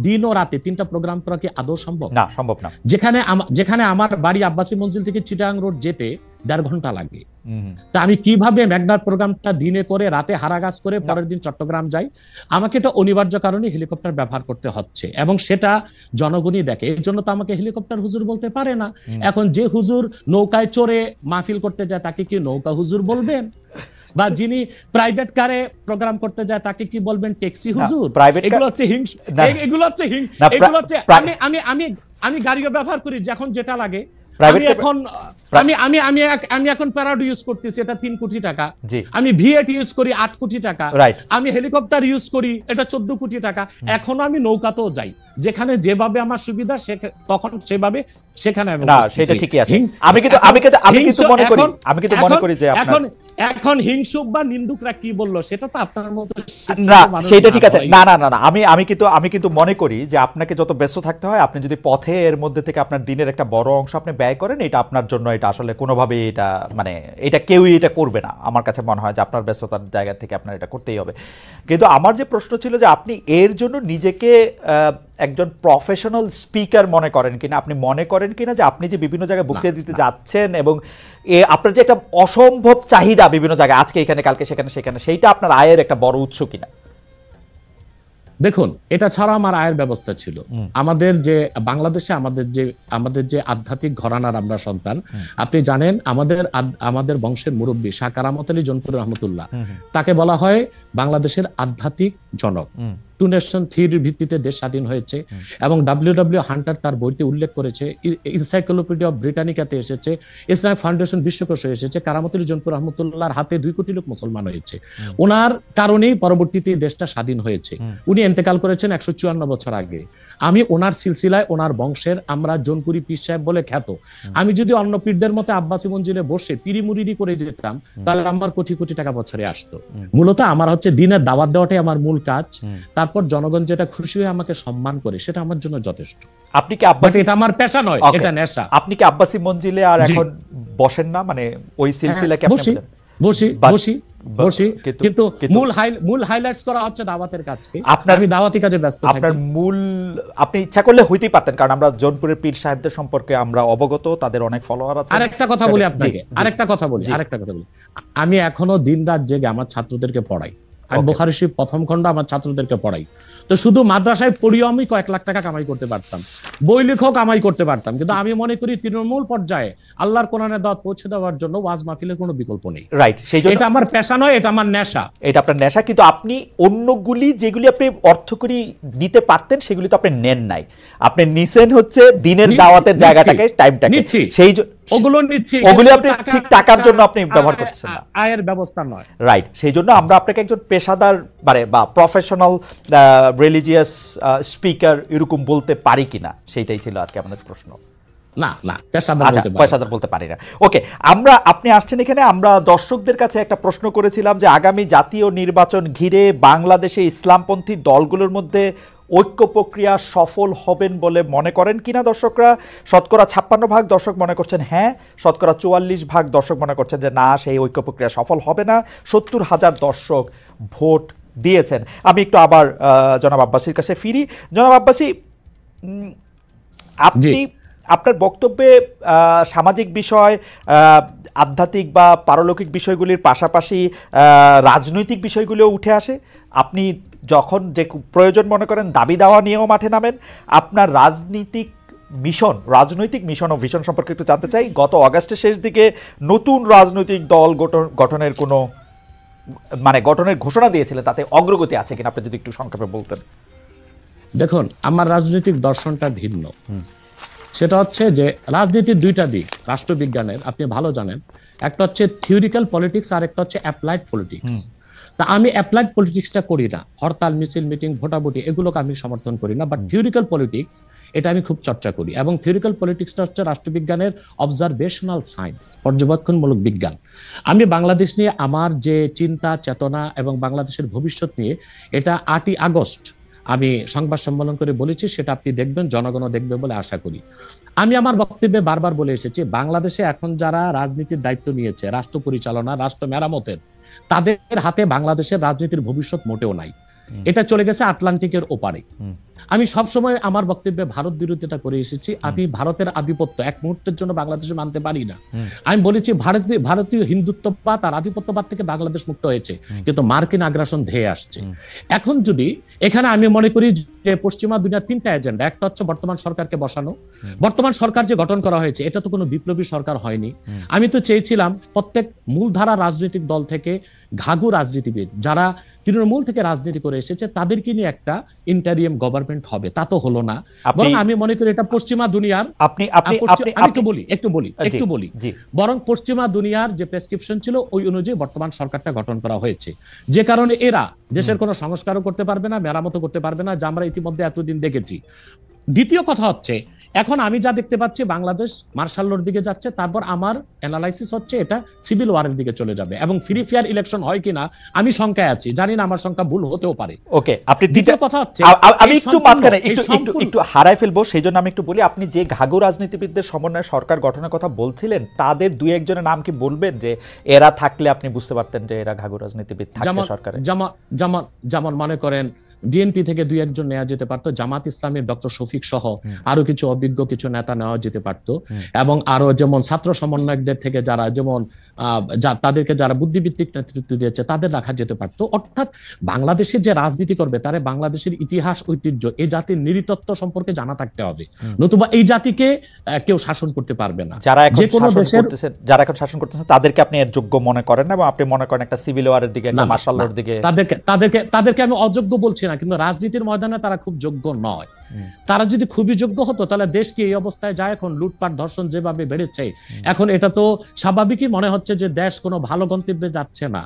দিন ও রাতে 3টা প্রোগ্রাম করা কি আদৌ সম্ভব? না, সম্ভব না। যেখানে আমার বাড়ি আব্বাসী মঞ্জিল থেকে চিটাগাং রোড যেতে 1.5 ঘন্টা লাগে, তা আমি কিভাবে মেঘনার প্রোগ্রামটা দিনে করে রাতে হারাগাছ করে পরের দিন চট্টগ্রাম যাই? আমাকে এটা অনিবার্য কারণে হেলিকপ্টার ব্যবহার করতে হচ্ছে, এবং সেটা জনগণই দেখে। এর জন্য তো আমাকে হেলিকপ্টার হুজুর বলতে পারে না। এখন যে হুজুর নৌকায় চড়ে মাহফিল করতে যায় তাকে কি নৌকা হুজুর বলবেন? বা যিনি প্রাইভেট কারে প্রোগ্রাম করতে যায় তাকে কি বলবেন ট্যাক্সি হুজুর? এগুলো হচ্ছে আমি গাড়িও ব্যবহার করি যখন যেটা লাগে। আমি এখন প্যারাডো ইউজ করতেছি, এটা 3 কোটি টাকা। আমি ভিএট ইউজ করি 8 কোটি টাকা। আমি হেলিকপ্টার ইউজ করি, এটা 14 কোটি টাকা। এখনো আমি নৌকাতেও যাই, যেখানে যেভাবে আমার সুবিধা তখন সেভাবে সেখানে আমি। না, সেটা ঠিকই আছে। আমি কিন্তু মনে করি যে এখন হিংসুক বা নিন্দুকরা কি বললো সেটা তো আপনার মতো না, সেটা ঠিক আছে। না, আমি কিন্তু মনে করি যে আপনাকে যত ব্যস্ত থাকতে হয়, আপনি যদি পথে এর মধ্যে থেকে আপনার দিনের একটা বড় অংশ আপনি ব্যয় করেন, এটা আপনার জন্য এটা আসলে কোনোভাবে এটা মানে এটা কেউই এটা করবে না। আমার কাছে মনে হয় যে আপনার ব্যস্ততার জায়গা থেকে আপনার এটা করতেই হবে। কিন্তু আমার যে প্রশ্ন ছিল যে আপনি এর জন্য নিজেকে একজন প্রফেশনাল স্পিকার মনে করেন কিনা, আপনি মনে করেন কিনা যে আপনি যে বিভিন্ন জায়গায় বক্তৃতা দিতে যাচ্ছেন এবং আপনার যে একটা অসম্ভব চাহিদা বিভিন্ন জায়গায়, আজকে এখানে কালকে সেখানে, সেইটা আপনার আয়ের একটা বড় উৎস কিনা? দেখুন, এটা ছাড়া আমার আয়ের ব্যবস্থা ছিল। আমাদের যে বাংলাদেশে আমাদের যে আধ্যাত্মিক ঘরানার আমরা সন্তান, আপনি জানেন আমাদের বংশের মুরব্বী শাহ কারামত আলী জনপুর রহমতুল্লাহ, তাকে বলা হয় বাংলাদেশের আধ্যাত্মিক জনক। 2 নেশন থিওরির ভিত্তিতে দেশ স্বাধীন হয়েছে, এবং ডব্লিউ হান্টার তার বইতে উল্লেখ করেছে, এনসাইক্লোপিডিয়া অফ ব্রিটানিকাতে এসেছে, ইসলামিক ফাউন্ডেশন বিশ্বকোষে এসেছে, কারামত আলী জনপুর রহমতুল্লাহর হাতে 2 কোটি লোক মুসলমান হয়েছে। ওনার কারণেই পরবর্তীতে দেশটা স্বাধীন হয়েছে। উনি ইন্তেকাল করেছেন 154 বছর আগে। আমি ওনার সিলসিলায়, ওনার বংশের, আমরা জনপুরি পীর সাহেব বলে খ্যাত। আমি যদি অন্য পীরদের মতো আব্বাসী মঞ্জিলে বসে পিরি মুরিদি করে যেতাম, তাহলে আমার কোটি কোটি টাকা বছরে আসতো। মূলত আমার হচ্ছে দিনের দাওয়াত দেওয়াটাই আমার মূল কাজ। তারপর জনগণ যেটা খুশি হয়ে আমাকে সম্মান করে, সেটা আমার জন্য যথেষ্ট। আপনি কি আব্বাসী, এটা আমার পেশা নয়, এটা নেশা। আপনি কি আব্বাসী মঞ্জিলে আর এখন বসেন না? মানে ওই সিলসিলা কি আপনি বসি But- বসি বসি, কিন্তু কিন্তু- মূল হাইলাইটস করা হচ্ছে দাওয়াতের কাজকে। আপনার- আমি দাওয়াতি কাজে ব্যস্ত থাকি। আপনার মূল, আপনি ইচ্ছা করলে হইতেই পারতেন, কারণ আমরা জোনপুরের পীর সাহেবদের সম্পর্কে আমরা অবগত, তাদের অনেক ফলোয়ার আছে। আরেকটা কথা বলি আপনাকে, জি, জি। আরেকটা কথা বলি। আমি এখনো দিন রাত জেগে আমার ছাত্রদেরকে পড়াই। আমি Okay. বুখারী শরীফ প্রথম খণ্ড আমার ছাত্রদেরকে পড়াই। তো শুধু মাদ্রাসায় পড়িও আমি কয়েক লাখ টাকা কামাই করতে পারতাম, বই লেখক কামাই করতে পারতাম, কিন্তু আমি মনে করি তৃণমূল পর্যায়ে আল্লাহর কোরআনের দাওয়াত পৌঁছে দেওয়ার জন্য ওয়াজ মাহফিলের কোনো বিকল্প নেই। রাইট, সেই জন্য এটা আমার পেশা নয়, এটা আমার নেশা। এটা আপনার নেশা, কিন্তু আপনি অন্যগুলি যেগুলি আপনি অর্থ করি দিতে পারতেন সেগুলি তো আপনি নেন নাই, আপনি নিছেন হচ্ছে দিনের দাওয়াতের জায়গাটাকে, টাইমটাকে, নিচ্ছি। সেই ওগুলো নিচ্ছি, ওগুলি কিন্তু আপনি টাকা- ঠিক টাকার জন্য আপনি ব্যবহার করতেছেন না। আয়ের ব্যবস্থা নয়। রাইট, সেই জন্য আমরা আপনাকে একজন পেশাদার মানে বা প্রফেশনাল রিলিজিয়াস স্পিকার এরকম বলতে পারি কিনা, সেইটাই ছিল আর কি আমাদের প্রশ্ন। না না, পেশাদার আচ্ছা, বলতে পারি। পেশাদার বলতে পারি না। ওকে, আপনি আসছেন এখানে, আমরা দর্শকদের কাছে একটা প্রশ্ন করেছিলাম যে আগামী জাতীয় নির্বাচন ঘিরে বাংলাদেশে ইসলামপন্থী দলগুলোর মধ্যে ঐক্য প্রক্রিয়া সফল হবেন বলে মনে করেন কিনা দর্শকরা। শতকরা 56% দর্শক মনে করছেন হ্যাঁ, শতকরা 44% দর্শক মনে করছেন যে না, সেই ঐক্য প্রক্রিয়া সফল হবে না। 70,000 দর্শক ভোট দিয়েছেন। আমি একটু আবার জনাব আব্বাসীর কাছে ফিরি। জনাব আব্বাসী, আপনি আপনার বক্তব্যে সামাজিক বিষয়, আধ্যাত্মিক বা পারলৌকিক বিষয়গুলির পাশাপাশি রাজনৈতিক বিষয়গুলিও উঠে আসে। আপনি যখন যে প্রয়োজন মনে করেন দাবি দাওয়া নিয়েও মাঠে নামেন। আপনার রাজনৈতিক মিশন ও ভিশন সম্পর্কে একটু জানতে চাই। গত অগাস্টের শেষ দিকে নতুন রাজনৈতিক দল গঠনের কোনো গঠনের ঘোষণা দিয়েছিলেন, তাতে অগ্রগতি আছে কিনা আপনি যদি একটু সংক্ষেপে বলতেন। দেখুন, আমার রাজনৈতিক দর্শনটা ভিন্ন। সেটা হচ্ছে যে রাজনীতির দুইটা দিক রাষ্ট্রবিজ্ঞানের, আপনি ভালো জানেন। একটা হচ্ছে থিওরিক্যাল পলিটিক্স, আর একটা হচ্ছে অ্যাপ্লাইড পলিটিক্স। তা আমি অ্যাপ্লাইড পলিটিক্সটা করি না, হরতাল মিছিল মিটিং ভোটাভুটি এগুলোকে আমি সমর্থন করি না, বাট থিওরিক্যাল পলিটিক্স এটা আমি খুব চর্চা করি। এবং থিওরিক্যাল পলিটিক্সটা হচ্ছে রাষ্ট্রবিজ্ঞানের অবজারভেশনাল সায়েন্স, পর্যবেক্ষণমূলক বিজ্ঞান। আমি বাংলাদেশ নিয়ে আমার যে চিন্তা চেতনা এবং বাংলাদেশের ভবিষ্যৎ নিয়ে, এটা 8ই আগস্ট আমি সংবাদ সম্মেলন করে বলেছি, সেটা আপনি দেখবেন, জনগণও দেখবে বলে আশা করি। আমি আমার বক্তব্যে বারবার বলে এসেছি, বাংলাদেশে এখন যারা রাজনীতির দায়িত্ব নিয়েছে, রাষ্ট্র পরিচালনা, রাষ্ট্র মেরামতের, তাদের হাতে বাংলাদেশের রাজনীতির ভবিষ্যৎ মোটেও নাই। এটা চলে গেছে আটলান্টিকের ওপারে। আমি সবসময় আমার বক্তব্যে ভারত বিরোধিতা করে এসেছি। আমি ভারতের আধিপত্য এক মুহূর্তের জন্য বাংলাদেশে মানতে পারি না। আমি বলেছি ভারতীয় হিন্দুত্ববাদ আর আধিপত্যবাদ থেকে বাংলাদেশ মুক্ত হয়েছে, কিন্তু মার্কিন আগ্রাসন ধেয়ে আসছে। এখন যদি এখানে আমি মনে করি যে পশ্চিমা দুনিয়ার 3টা এজেন্ডা, একটা হচ্ছে বর্তমান সরকারকে বসানো। বর্তমান সরকার যে গঠন করা হয়েছে, এটা তো কোনো বিপ্লবী সরকার হয়নি। আমি তো চেয়েছিলাম প্রত্যেক মূলধারা রাজনৈতিক দল থেকে ঘাঘু রাজনীতিবিদ যারা তৃণমূল থেকে রাজনীতি করে এসেছে, তাদেরকে নিয়ে একটা ইন্টারিয়াম গভর্নমেন্ট হবে। তা তো হলো না। বরং আমি মনে করি এটা পশ্চিমা দুনিয়ার, একটু বলি বরং পশ্চিমা দুনিয়ার যে প্রেসক্রিপশন ছিল ওই অনুযায়ী বর্তমান সরকারটা গঠন করা হয়েছে, যে কারণে এরা দেশের কোনো সংস্কারও করতে পারবে না, মেরামতও করতে পারবে না, যা আমরা ইতিমধ্যে এতদিন দেখেছি। দ্বিতীয় কথা হচ্ছে, এখন আমি যা দেখতে পাচ্ছি বাংলাদেশ মার্শাল লর দিকে যাচ্ছে। তারপর আমার অ্যানালাইসিস হচ্ছে এটা সিভিল ওয়ারের দিকে চলে যাবে, এবং ফ্রি ফেয়ার ইলেকশন হয় কিনা আমি শঙ্কায় আছি, জানি না, আমার শঙ্কা ভুল হতেও পারে। ওকে, আপনি দ্বিতীয় কথা হচ্ছে, আমি একটু মাঝখানে একটু হারাই ফেলবো, সেই জন্য আমি একটু বলি, আপনি যে ঘাঘু রাজনীতিবিদদের সমন্বয়ে সরকার গঠনের কথা বলছিলেন, তাদের দুই একজনের নাম কি বলবেন, যে এরা থাকলে আপনি বুঝতে পারতেন যে এরা ঘাঘু রাজনীতিবিদ থাকছে সরকারে? যেমন মনে করেন বিএনপি থেকে 2-1 নেওয়া যেতে পারতো, জামাত ইসলামের ডক্টর শফিক সহ আরো কিছু অভিজ্ঞ কিছু নেতা নেওয়া যেতে পারতো, এবং আরো যেমন ছাত্র সমন্বয়কদের থেকে যারা যেমন তাদেরকে যারা বুদ্ধিভিত্তিক নেতৃত্ব দিয়েছে তাদের রাখা যেতে পারতো। অর্থাৎ বাংলাদেশের যে রাজনীতি করবে তারা বাংলাদেশের ইতিহাস ঐতিহ্য, এই জাতির নৃতত্ব সম্পর্কে জানা থাকতে হবে, নতুবা এই জাতিকে কেউ শাসন করতে পারবে না। যারা এখন শাসন করতেছেন তাদেরকে আপনি এর যোগ্য মনে করেন না, এবং আপনি মনে করেন একটা সিভিল ওয়ারের দিকে, একটা মার্শাল লর দিকে? তাদেরকে আমি অযোগ্য বলছি না, কিন্তু রাজনীতির ময়দানে তারা খুব যোগ্য নয়। তারা যদি খুবই যোগ্য হতো তাহলে দেশ কি এই অবস্থায় যায়? এখন লুটপাট ধর্ষণ যেভাবে বেড়েছে, এখন এটা তো স্বাভাবিকই মনে হচ্ছে যে দেশ কোনো ভালো গন্তব্যে যাচ্ছে না।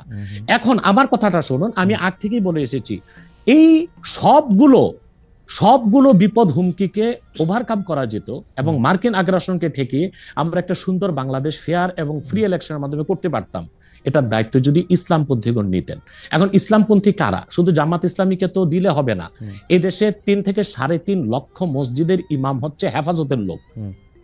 এখন আমার কথাটা শুনুন, আমি আগ থেকেই বলে এসেছি, এই সবগুলো বিপদ হুমকিকে ওভারকাম করা যেত, এবং মার্কিন আগ্রাসনকে ঠেকিয়ে আমরা একটা সুন্দর বাংলাদেশ ফেয়ার এবং ফ্রি ইলেকশনের মাধ্যমে করতে পারতাম। এটার দায়িত্ব যদি ইসলামপন্থীগণ নিতেন। এখন ইসলামপন্থী কারা? শুধু জামাত ইসলামীকে তো দিলে হবে না। এদেশে 3 থেকে 3.5 লক্ষ মসজিদের ইমাম হচ্ছে হেফাজতের লোক,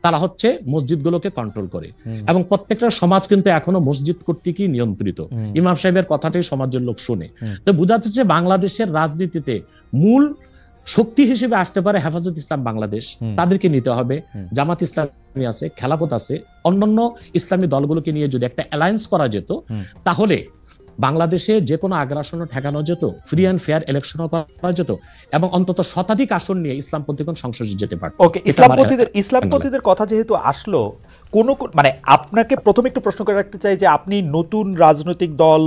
তারা হচ্ছে মসজিদগুলোকে কন্ট্রোল করে, এবং প্রত্যেকটা সমাজ কিন্তু এখনো মসজিদ কর্তৃকই নিয়ন্ত্রিত। ইমাম সাহেবের কথাটাই সমাজের লোক শুনে। তো বোঝা যাচ্ছে বাংলাদেশের রাজনীতিতে মূল শক্তি হিসেবে আসতে পারে হেফাজত ইসলাম বাংলাদেশ, তাদেরকে নিতে হবে। জামাত ইসলামী আছে, খেলাফত আছে, অন্যান্য ইসলামী দলগুলোকে নিয়ে যদি একটা অ্যালায়েন্স করা যেত, তাহলে বাংলাদেশে যে কোনো আগ্রাসনও ঠেকানো যেত, ফ্রি অ্যান্ড ফেয়ার ইলেকশনও করা যেত, এবং অন্তত শতাধিক আসন নিয়ে ইসলামপন্থীগণ সংসদে যেতে পারত। ওকে, ইসলামপন্থীদের কথা যেহেতু আসলো, মানে আপনাকে প্রথমে একটু প্রশ্ন করে রাখতে চাই যে আপনি নতুন রাজনৈতিক দল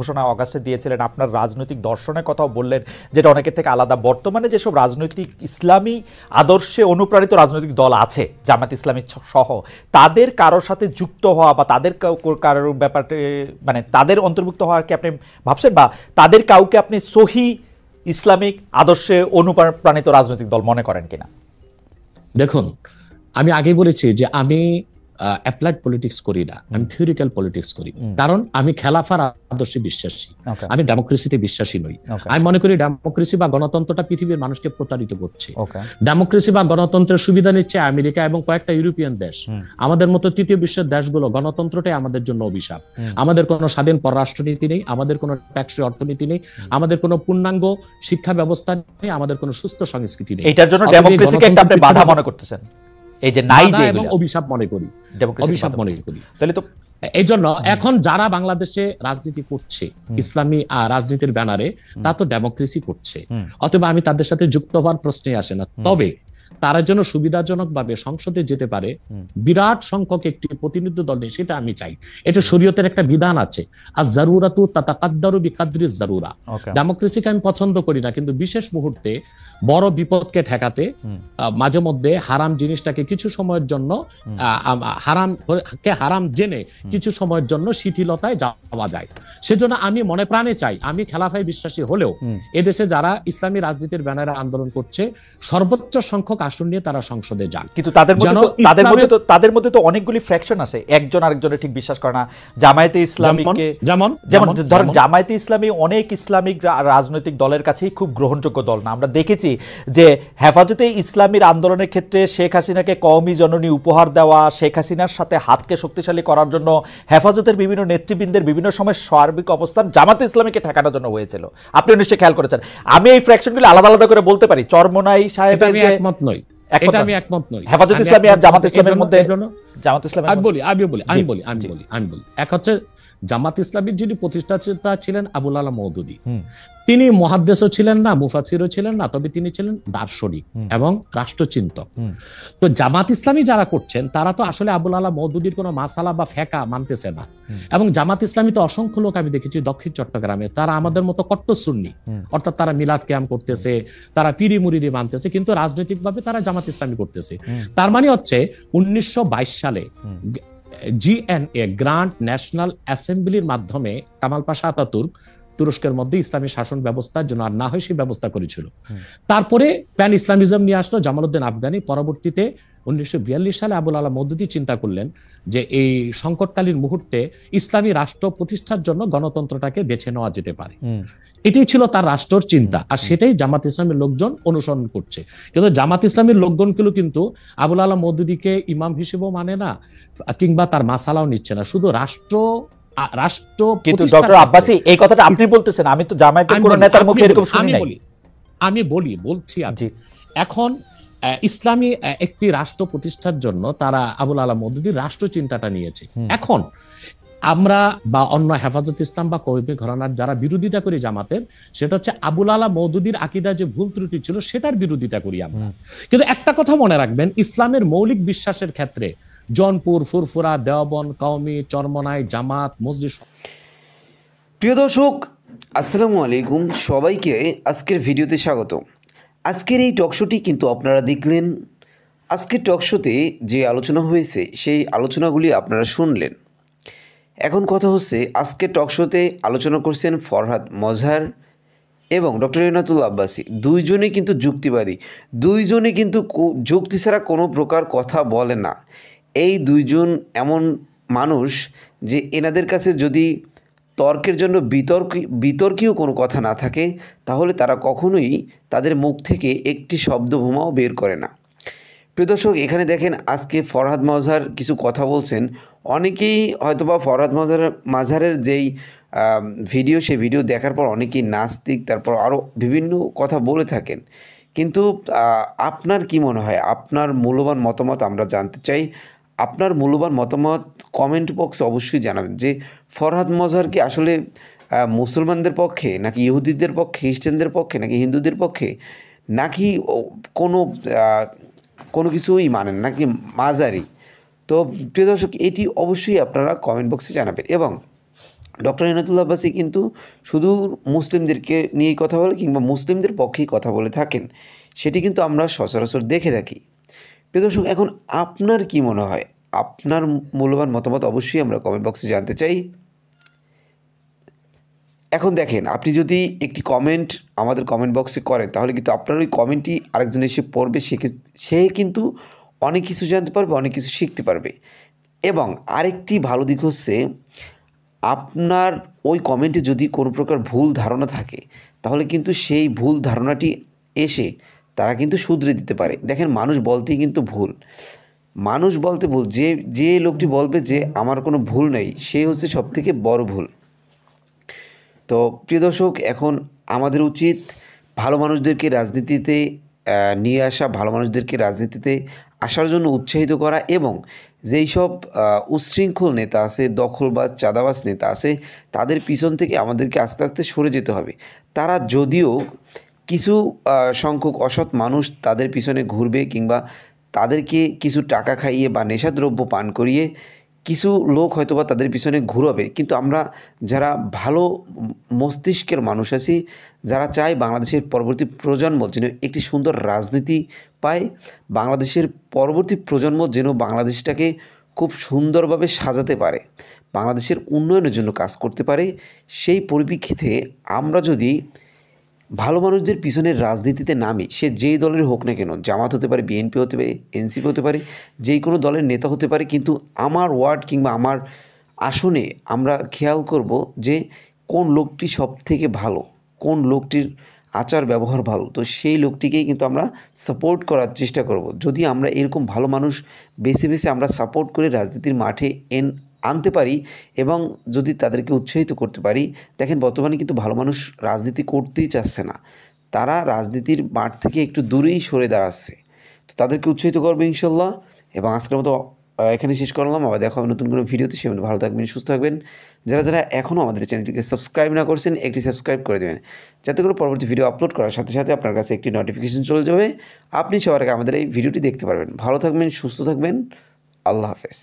ঘোষণা অগাস্টে দিয়েছিলেন, আপনার রাজনৈতিক দর্শনের কথাও বললেন যেটা অনেকের থেকে আলাদা। বর্তমানে যেসব রাজনৈতিক ইসলামী আদর্শে অনুপ্রাণিত রাজনৈতিক দল আছে, জামাত ইসলামী সহ, তাদের কারোর সাথে যুক্ত হওয়া বা তাদের কারোর ব্যাপারে মানে তাদের অন্তর্ভুক্ত হওয়ার কি আপনি ভাবছেন, বা তাদের কাউকে আপনি সহি ইসলামিক আদর্শে অনুপ্রাণিত রাজনৈতিক দল মনে করেন কিনা? দেখুন, আমি আগে বলেছি যে আমি অ্যাপ্লাইড পলিটিক্স করি না, আমি থিওরিক্যাল পলিটিক্স করি। কারণ আমি খেলাফার আদর্শে বিশ্বাসী, আমি ডেমোক্রেসিতে বিশ্বাসী নই। আমি মনে করি ডেমোক্রেসি বা গণতন্ত্রটা পৃথিবীর মানুষকে প্রতারিত করছে। ডেমোক্রেসি বা গণতন্ত্রের সুবিধা নিচ্ছে আমেরিকা এবং কয়েকটা ইউরোপিয়ান দেশ। আমাদের মতো তৃতীয় বিশ্বের দেশগুলো গণতন্ত্রটাই আমাদের জন্য অভিশাপ। আমাদের কোনো স্বাধীন পররাষ্ট্রনীতি নেই, আমাদের কোনো ট্যাক্সি অর্থনীতি নেই, আমাদের কোনো পূর্ণাঙ্গ শিক্ষা ব্যবস্থা নেই, আমাদের কোনো সুস্থ সংস্কৃতি নেই। এটার জন্য ডেমোক্রেসিকে একটা আপনি বাধা মনে করতেছেন? এই যে নাই যে এবং অভিশাপ মনে করি, তাহলে তো তো এই জন্য এখন যারা বাংলাদেশে রাজনীতি করছে ইসলামী রাজনীতির ব্যানারে, তা তো ডেমোক্রেসি করছে, অথবা আমি তাদের সাথে যুক্ত হওয়ার প্রশ্নই আসে না। তবে তারা যেন সুবিধাজনক ভাবে সংসদে যেতে পারে, বিরাট সংখ্যক একটি প্রতিনিধি দল নেই, সেটা আমি চাই। এটা শরীয়তের একটা বিধান আছে, আর জারুরাতু তাতাকাদ্দারু বিকাদ্রি জারুরা। ডেমোক্রেসিকে আমি পছন্দ করি না, কিন্তু বিশেষ মুহূর্তে বড় বিপদকে ঠেকাতে মাঝে মধ্যে হারাম জিনিসটাকে কিছু সময়ের জন্য হারাম জেনে কিছু সময়ের জন্য শিথিলতায় যাওয়া যায়। সেজন্য আমি মনে প্রাণে চাই, আমি খেলাফায় বিশ্বাসী হলেও এদেশে যারা ইসলামী রাজনীতির ব্যানারে আন্দোলন করছে, সর্বোচ্চ সংখ্যক আসন নিয়ে তারা সংসদে যান। কিন্তু তাদের মধ্যে তো অনেকগুলি ফ্র্যাকশন আছে, একজন আরেকজনের ঠিক বিশ্বাস করে না। জামায়াতে ইসলামীকে যেমন ধরেন, জামায়াতে ইসলামী অনেক ইসলামিক রাজনৈতিক দলের কাছেই খুব গ্রহণযোগ্য দল না। আমরা দেখেছি যে হেফাজতে ইসলামীর আন্দোলনের ক্ষেত্রে শেখ হাসিনাকে কওমি জননী উপহার দেওয়া, শেখ হাসিনার সাথে হাতকে শক্তিশালী করার জন্য হেফাজতের বিভিন্ন নেতৃবৃন্দের বিভিন্ন সময় সার্বিক অবস্থান জামাতে ইসলামীকে ঠেকানোর জন্য হয়েছিল। আপনি নিশ্চয়ই খেয়াল করেছেন। আমি এই ফ্র্যাকশনগুলো আলাদা আলাদা করে বলতে পারি। চরমোনাই সাহেবের যে একমত নই, আমি একমত নই। হেফাজত ইসলামী আর জামাত ইসলামের মধ্যে জামাত ইসলামী আমি বলি এক হচ্ছে জামাত ইসলামীর যিনি প্রতিষ্ঠাতা ছিলেন আবুল আলা মওদুদী, তিনি মুহাদ্দিসও ছিলেন না, মুফাসসিরও ছিলেন না, তবে তিনি ছিলেন দার্শনিক এবং রাষ্ট্রচিন্তক। তো জামাত ইসলামী যারা করছেন তারা তো আসলে আবুল আলা মওদুদীর কোনো মাসালা বা ফেকা মানতেছে না। এবং জামাত ইসলামী তো অসংখ্য লোক আমি দেখেছি দক্ষিণ চট্টগ্রামে, তারা আমাদের মতো কট্টর সুন্নি, অর্থাৎ তারা মিলাদ কিয়াম করতেছে, তারা পীরি মুরিদি মানতেছে, কিন্তু রাজনৈতিকভাবে তারা জামাত ইসলামী করতেছে। তার মানে হচ্ছে 1922 সালে জিএনএ গ্র্যান্ড ন্যাশনাল অ্যাসেম্বলির মাধ্যমে কামাল পাশা আতাতুর্ক তুরস্কের মধ্যে ইসলামী শাসন ব্যবস্থার জন্য আর না হয় সেই ব্যবস্থা করেছিল। তারপরে প্যান ইসলামিজম নিয়ে আসলো জামালউদ্দিন আফগানি। পরবর্তীতে 1942 সালে আবুল আলা মওদুদী চিন্তা করলেন যে এই সংকটকালীন মুহূর্তে ইসলামী রাষ্ট্র প্রতিষ্ঠার জন্য গণতন্ত্রটাকে বেছে নেওয়া যেতে পারে। এটাই ছিল তার রাষ্ট্রের চিন্তা, আর সেটাই জামাত ইসলামের লোকজন অনুসরণ করছে। কিন্তু জামাত ইসলামের লোকজনগুলো কিন্তু আবুল আলা মওদুদীকে ইমাম হিসেবেও মানে না, কিংবা তার মাসালাও নিচ্ছে না, শুধু রাষ্ট্র। কিন্তু ডক্টর আব্বাসী এই কথাটা আপনি বলতেছেন, আমি তো জামায়াতের কোন নেতার মুখে এরকম শুনি নাই। আমি বলছি এখন ইসলামী একটি রাষ্ট্র প্রতিষ্ঠার জন্য তারা আবুল আলা মওদুদীর রাষ্ট্র চিন্তাটা নিয়েছে। এখন আমরা বা অন্য হেফাজত ইসলাম বা কওমি ঘরানার যারা বিরোধিতা করি জামাতের, সেটা হচ্ছে আবুল আলা মওদুদীর আকীদা যে ভুল ত্রুটি ছিল সেটার বিরোধিতা করি আমরা। কিন্তু একটা কথা মনে রাখবেন, ইসলামের মৌলিক বিশ্বাসের ক্ষেত্রে জৌনপুর, ফুরফুরা, দেওবন্দ, কওমি, চরমোনাই, জামাত, মজলিস। প্রিয় দর্শক, আসসালামু আলাইকুম, সবাইকে আজকের ভিডিওতে স্বাগত। আজকের এই টকশোটি কিন্তু আপনারা দেখলেন। আজকের টকশোতে যে আলোচনা হয়েছে সেই আলোচনাগুলি আপনারা শুনলেন। এখন কথা হচ্ছে, আজকের টকশোতে আলোচনা করছেন ফরহাদ মজহার এবং ডক্টর ইনায়েতুল্লাহ আব্বাসী। দুইজনেই কিন্তু যুক্তিবাদী, দুইজনে কিন্তু যুক্তি ছাড়া কোনো প্রকার কথা বলে না। এই দুইজন এমন মানুষ যে এনাদের কাছে যদি তর্কের জন্য বিতর্কীয় কোনো কথা না থাকে, তাহলে তারা কখনোই তাদের মুখ থেকে একটি শব্দভূমাও বের করে না। প্রিয় দর্শক, এখানে দেখেন আজকে ফরহাদ মজহার কিছু কথা বলছেন। অনেকেই হয়তোবা ফরহাদ মাঝহারের যেই ভিডিও, সেই ভিডিও দেখার পর অনেকেই নাস্তিক, তারপর আরও বিভিন্ন কথা বলে থাকেন। কিন্তু আপনার কি মনে হয়? আপনার মূল্যবান মতামত আমরা জানতে চাই। আপনার মূল্যবান মতামত কমেন্ট বক্সে অবশ্যই জানাবেন যে ফরহাদ মজহার কি আসলে মুসলমানদের পক্ষে, নাকি ইহুদিদের পক্ষে, খ্রিস্টানদের পক্ষে, নাকি হিন্দুদের পক্ষে, নাকি কোনো কিছুই মানেন, নাকি মাঝারি? তো প্রিয় দর্শক, এটি অবশ্যই আপনারা কমেন্ট বক্সে জানাবেন। এবং ডক্টর ইনায়েতুল্লাহ আব্বাসী কিন্তু শুধু মুসলিমদেরকে নিয়েই কথা বলে কিংবা মুসলিমদের পক্ষেই কথা বলে থাকেন, সেটি কিন্তু আমরা সচরাচর দেখে থাকি। প্রিয় দর্শক, এখন আপনার কি মনে হয়? আপনার মূল্যবান মতামত অবশ্যই আমরা কমেন্ট বক্সে জানতে চাই। এখন দেখেন, আপনি যদি একটি কমেন্ট আমাদের কমেন্ট বক্সে করেন, তাহলে কিন্তু আপনার ওই কমেন্টটি আরেকজন এসে পড়বে, সে কিন্তু অনেক কিছু জানতে পারবে, অনেক কিছু শিখতে পারবে। এবং আরেকটি ভালো দিক হচ্ছে, আপনার ওই কমেন্টে যদি কোনো প্রকার ভুল ধারণা থাকে, তাহলে কিন্তু সেই ভুল ধারণাটি এসে তারা কিন্তু শুধরে দিতে পারে। দেখেন, মানুষ বলতেই কিন্তু ভুল, মানুষ বলতে ভুল। যে লোকটি বলবে যে আমার কোনো ভুল নেই, সে হচ্ছে সবথেকে বড় ভুল। তো প্রিয় দর্শক, এখন আমাদের উচিত ভালো মানুষদেরকে রাজনীতিতে নিয়ে আসা, ভালো মানুষদেরকে রাজনীতিতে আসার জন্য উৎসাহিত করা, এবং যেই সব উচ্ছৃঙ্খল নেতা আছে, দখলবাজ, চাঁদাবাজ নেতা আছে, তাদের পিছন থেকে আমাদেরকে আস্তে আস্তে সরে যেতে হবে। তারা যদিও কিছু সংখ্যক অসৎ মানুষ তাদের পিছনে ঘুরবে, কিংবা তাদেরকে কিছু টাকা খাইয়ে বা নেশাদ্রব্য পান করিয়ে কিছু লোক হয়তোবা তাদের পিছনে ঘুরাবে, কিন্তু আমরা যারা ভালো মস্তিষ্কের মানুষ আছি, যারা চাই বাংলাদেশের পরবর্তী প্রজন্ম যেন একটি সুন্দর রাজনীতি পায়, বাংলাদেশের পরবর্তী প্রজন্ম যেন বাংলাদেশটাকে খুব সুন্দরভাবে সাজাতে পারে, বাংলাদেশের উন্নয়নের জন্য কাজ করতে পারে, সেই পরিপ্রেক্ষিতে আমরা যদি ভালো মানুষদের পিছনের রাজনীতিতে নামি, সে যেই দলের হোক না কেন, জামাত হতে পারে, বিএনপি হতে পারে, এনসিপি হতে পারে, যেই কোনো দলের নেতা হতে পারে, কিন্তু আমার ওয়ার্ড কিংবা আমার আসনে আমরা খেয়াল করব যে কোন লোকটি সবথেকে ভালো, কোন লোকটির আচার ব্যবহার ভালো, তো সেই লোকটিকেই কিন্তু আমরা সাপোর্ট করার চেষ্টা করব। যদি আমরা এরকম ভালো মানুষ বেছে বেছে আমরা সাপোর্ট করে রাজনীতির মাঠে আনতে পারি, এবং যদি তাদেরকে উৎসাহিত করতে পারি। দেখেন, বর্তমানে কিন্তু ভালো মানুষ রাজনীতি করতেই চাচ্ছে না, তারা রাজনীতির মাঠ থেকে একটু দূরেই সরে দাঁড়াচ্ছে। তো তাদেরকে উৎসাহিত করবো ইনশাল্লাহ। এবং আজকের মতো এখানে শেষ করলাম। আবার দেখা হবে নতুন কোনো ভিডিওতে। সে ভালো থাকবেন, সুস্থ থাকবেন। যারা যারা এখনও আমাদের চ্যানেলটিকে সাবস্ক্রাইব না করছেন, একটি সাবস্ক্রাইব করে দেবেন, যাতে করে পরবর্তী ভিডিও আপলোড করার সাথে সাথে আপনার কাছে একটি নোটিফিকেশন চলে যাবে, আপনি সবার আগে আমাদের এই ভিডিওটি দেখতে পারবেন। ভালো থাকবেন, সুস্থ থাকবেন। আল্লাহ হাফেজ।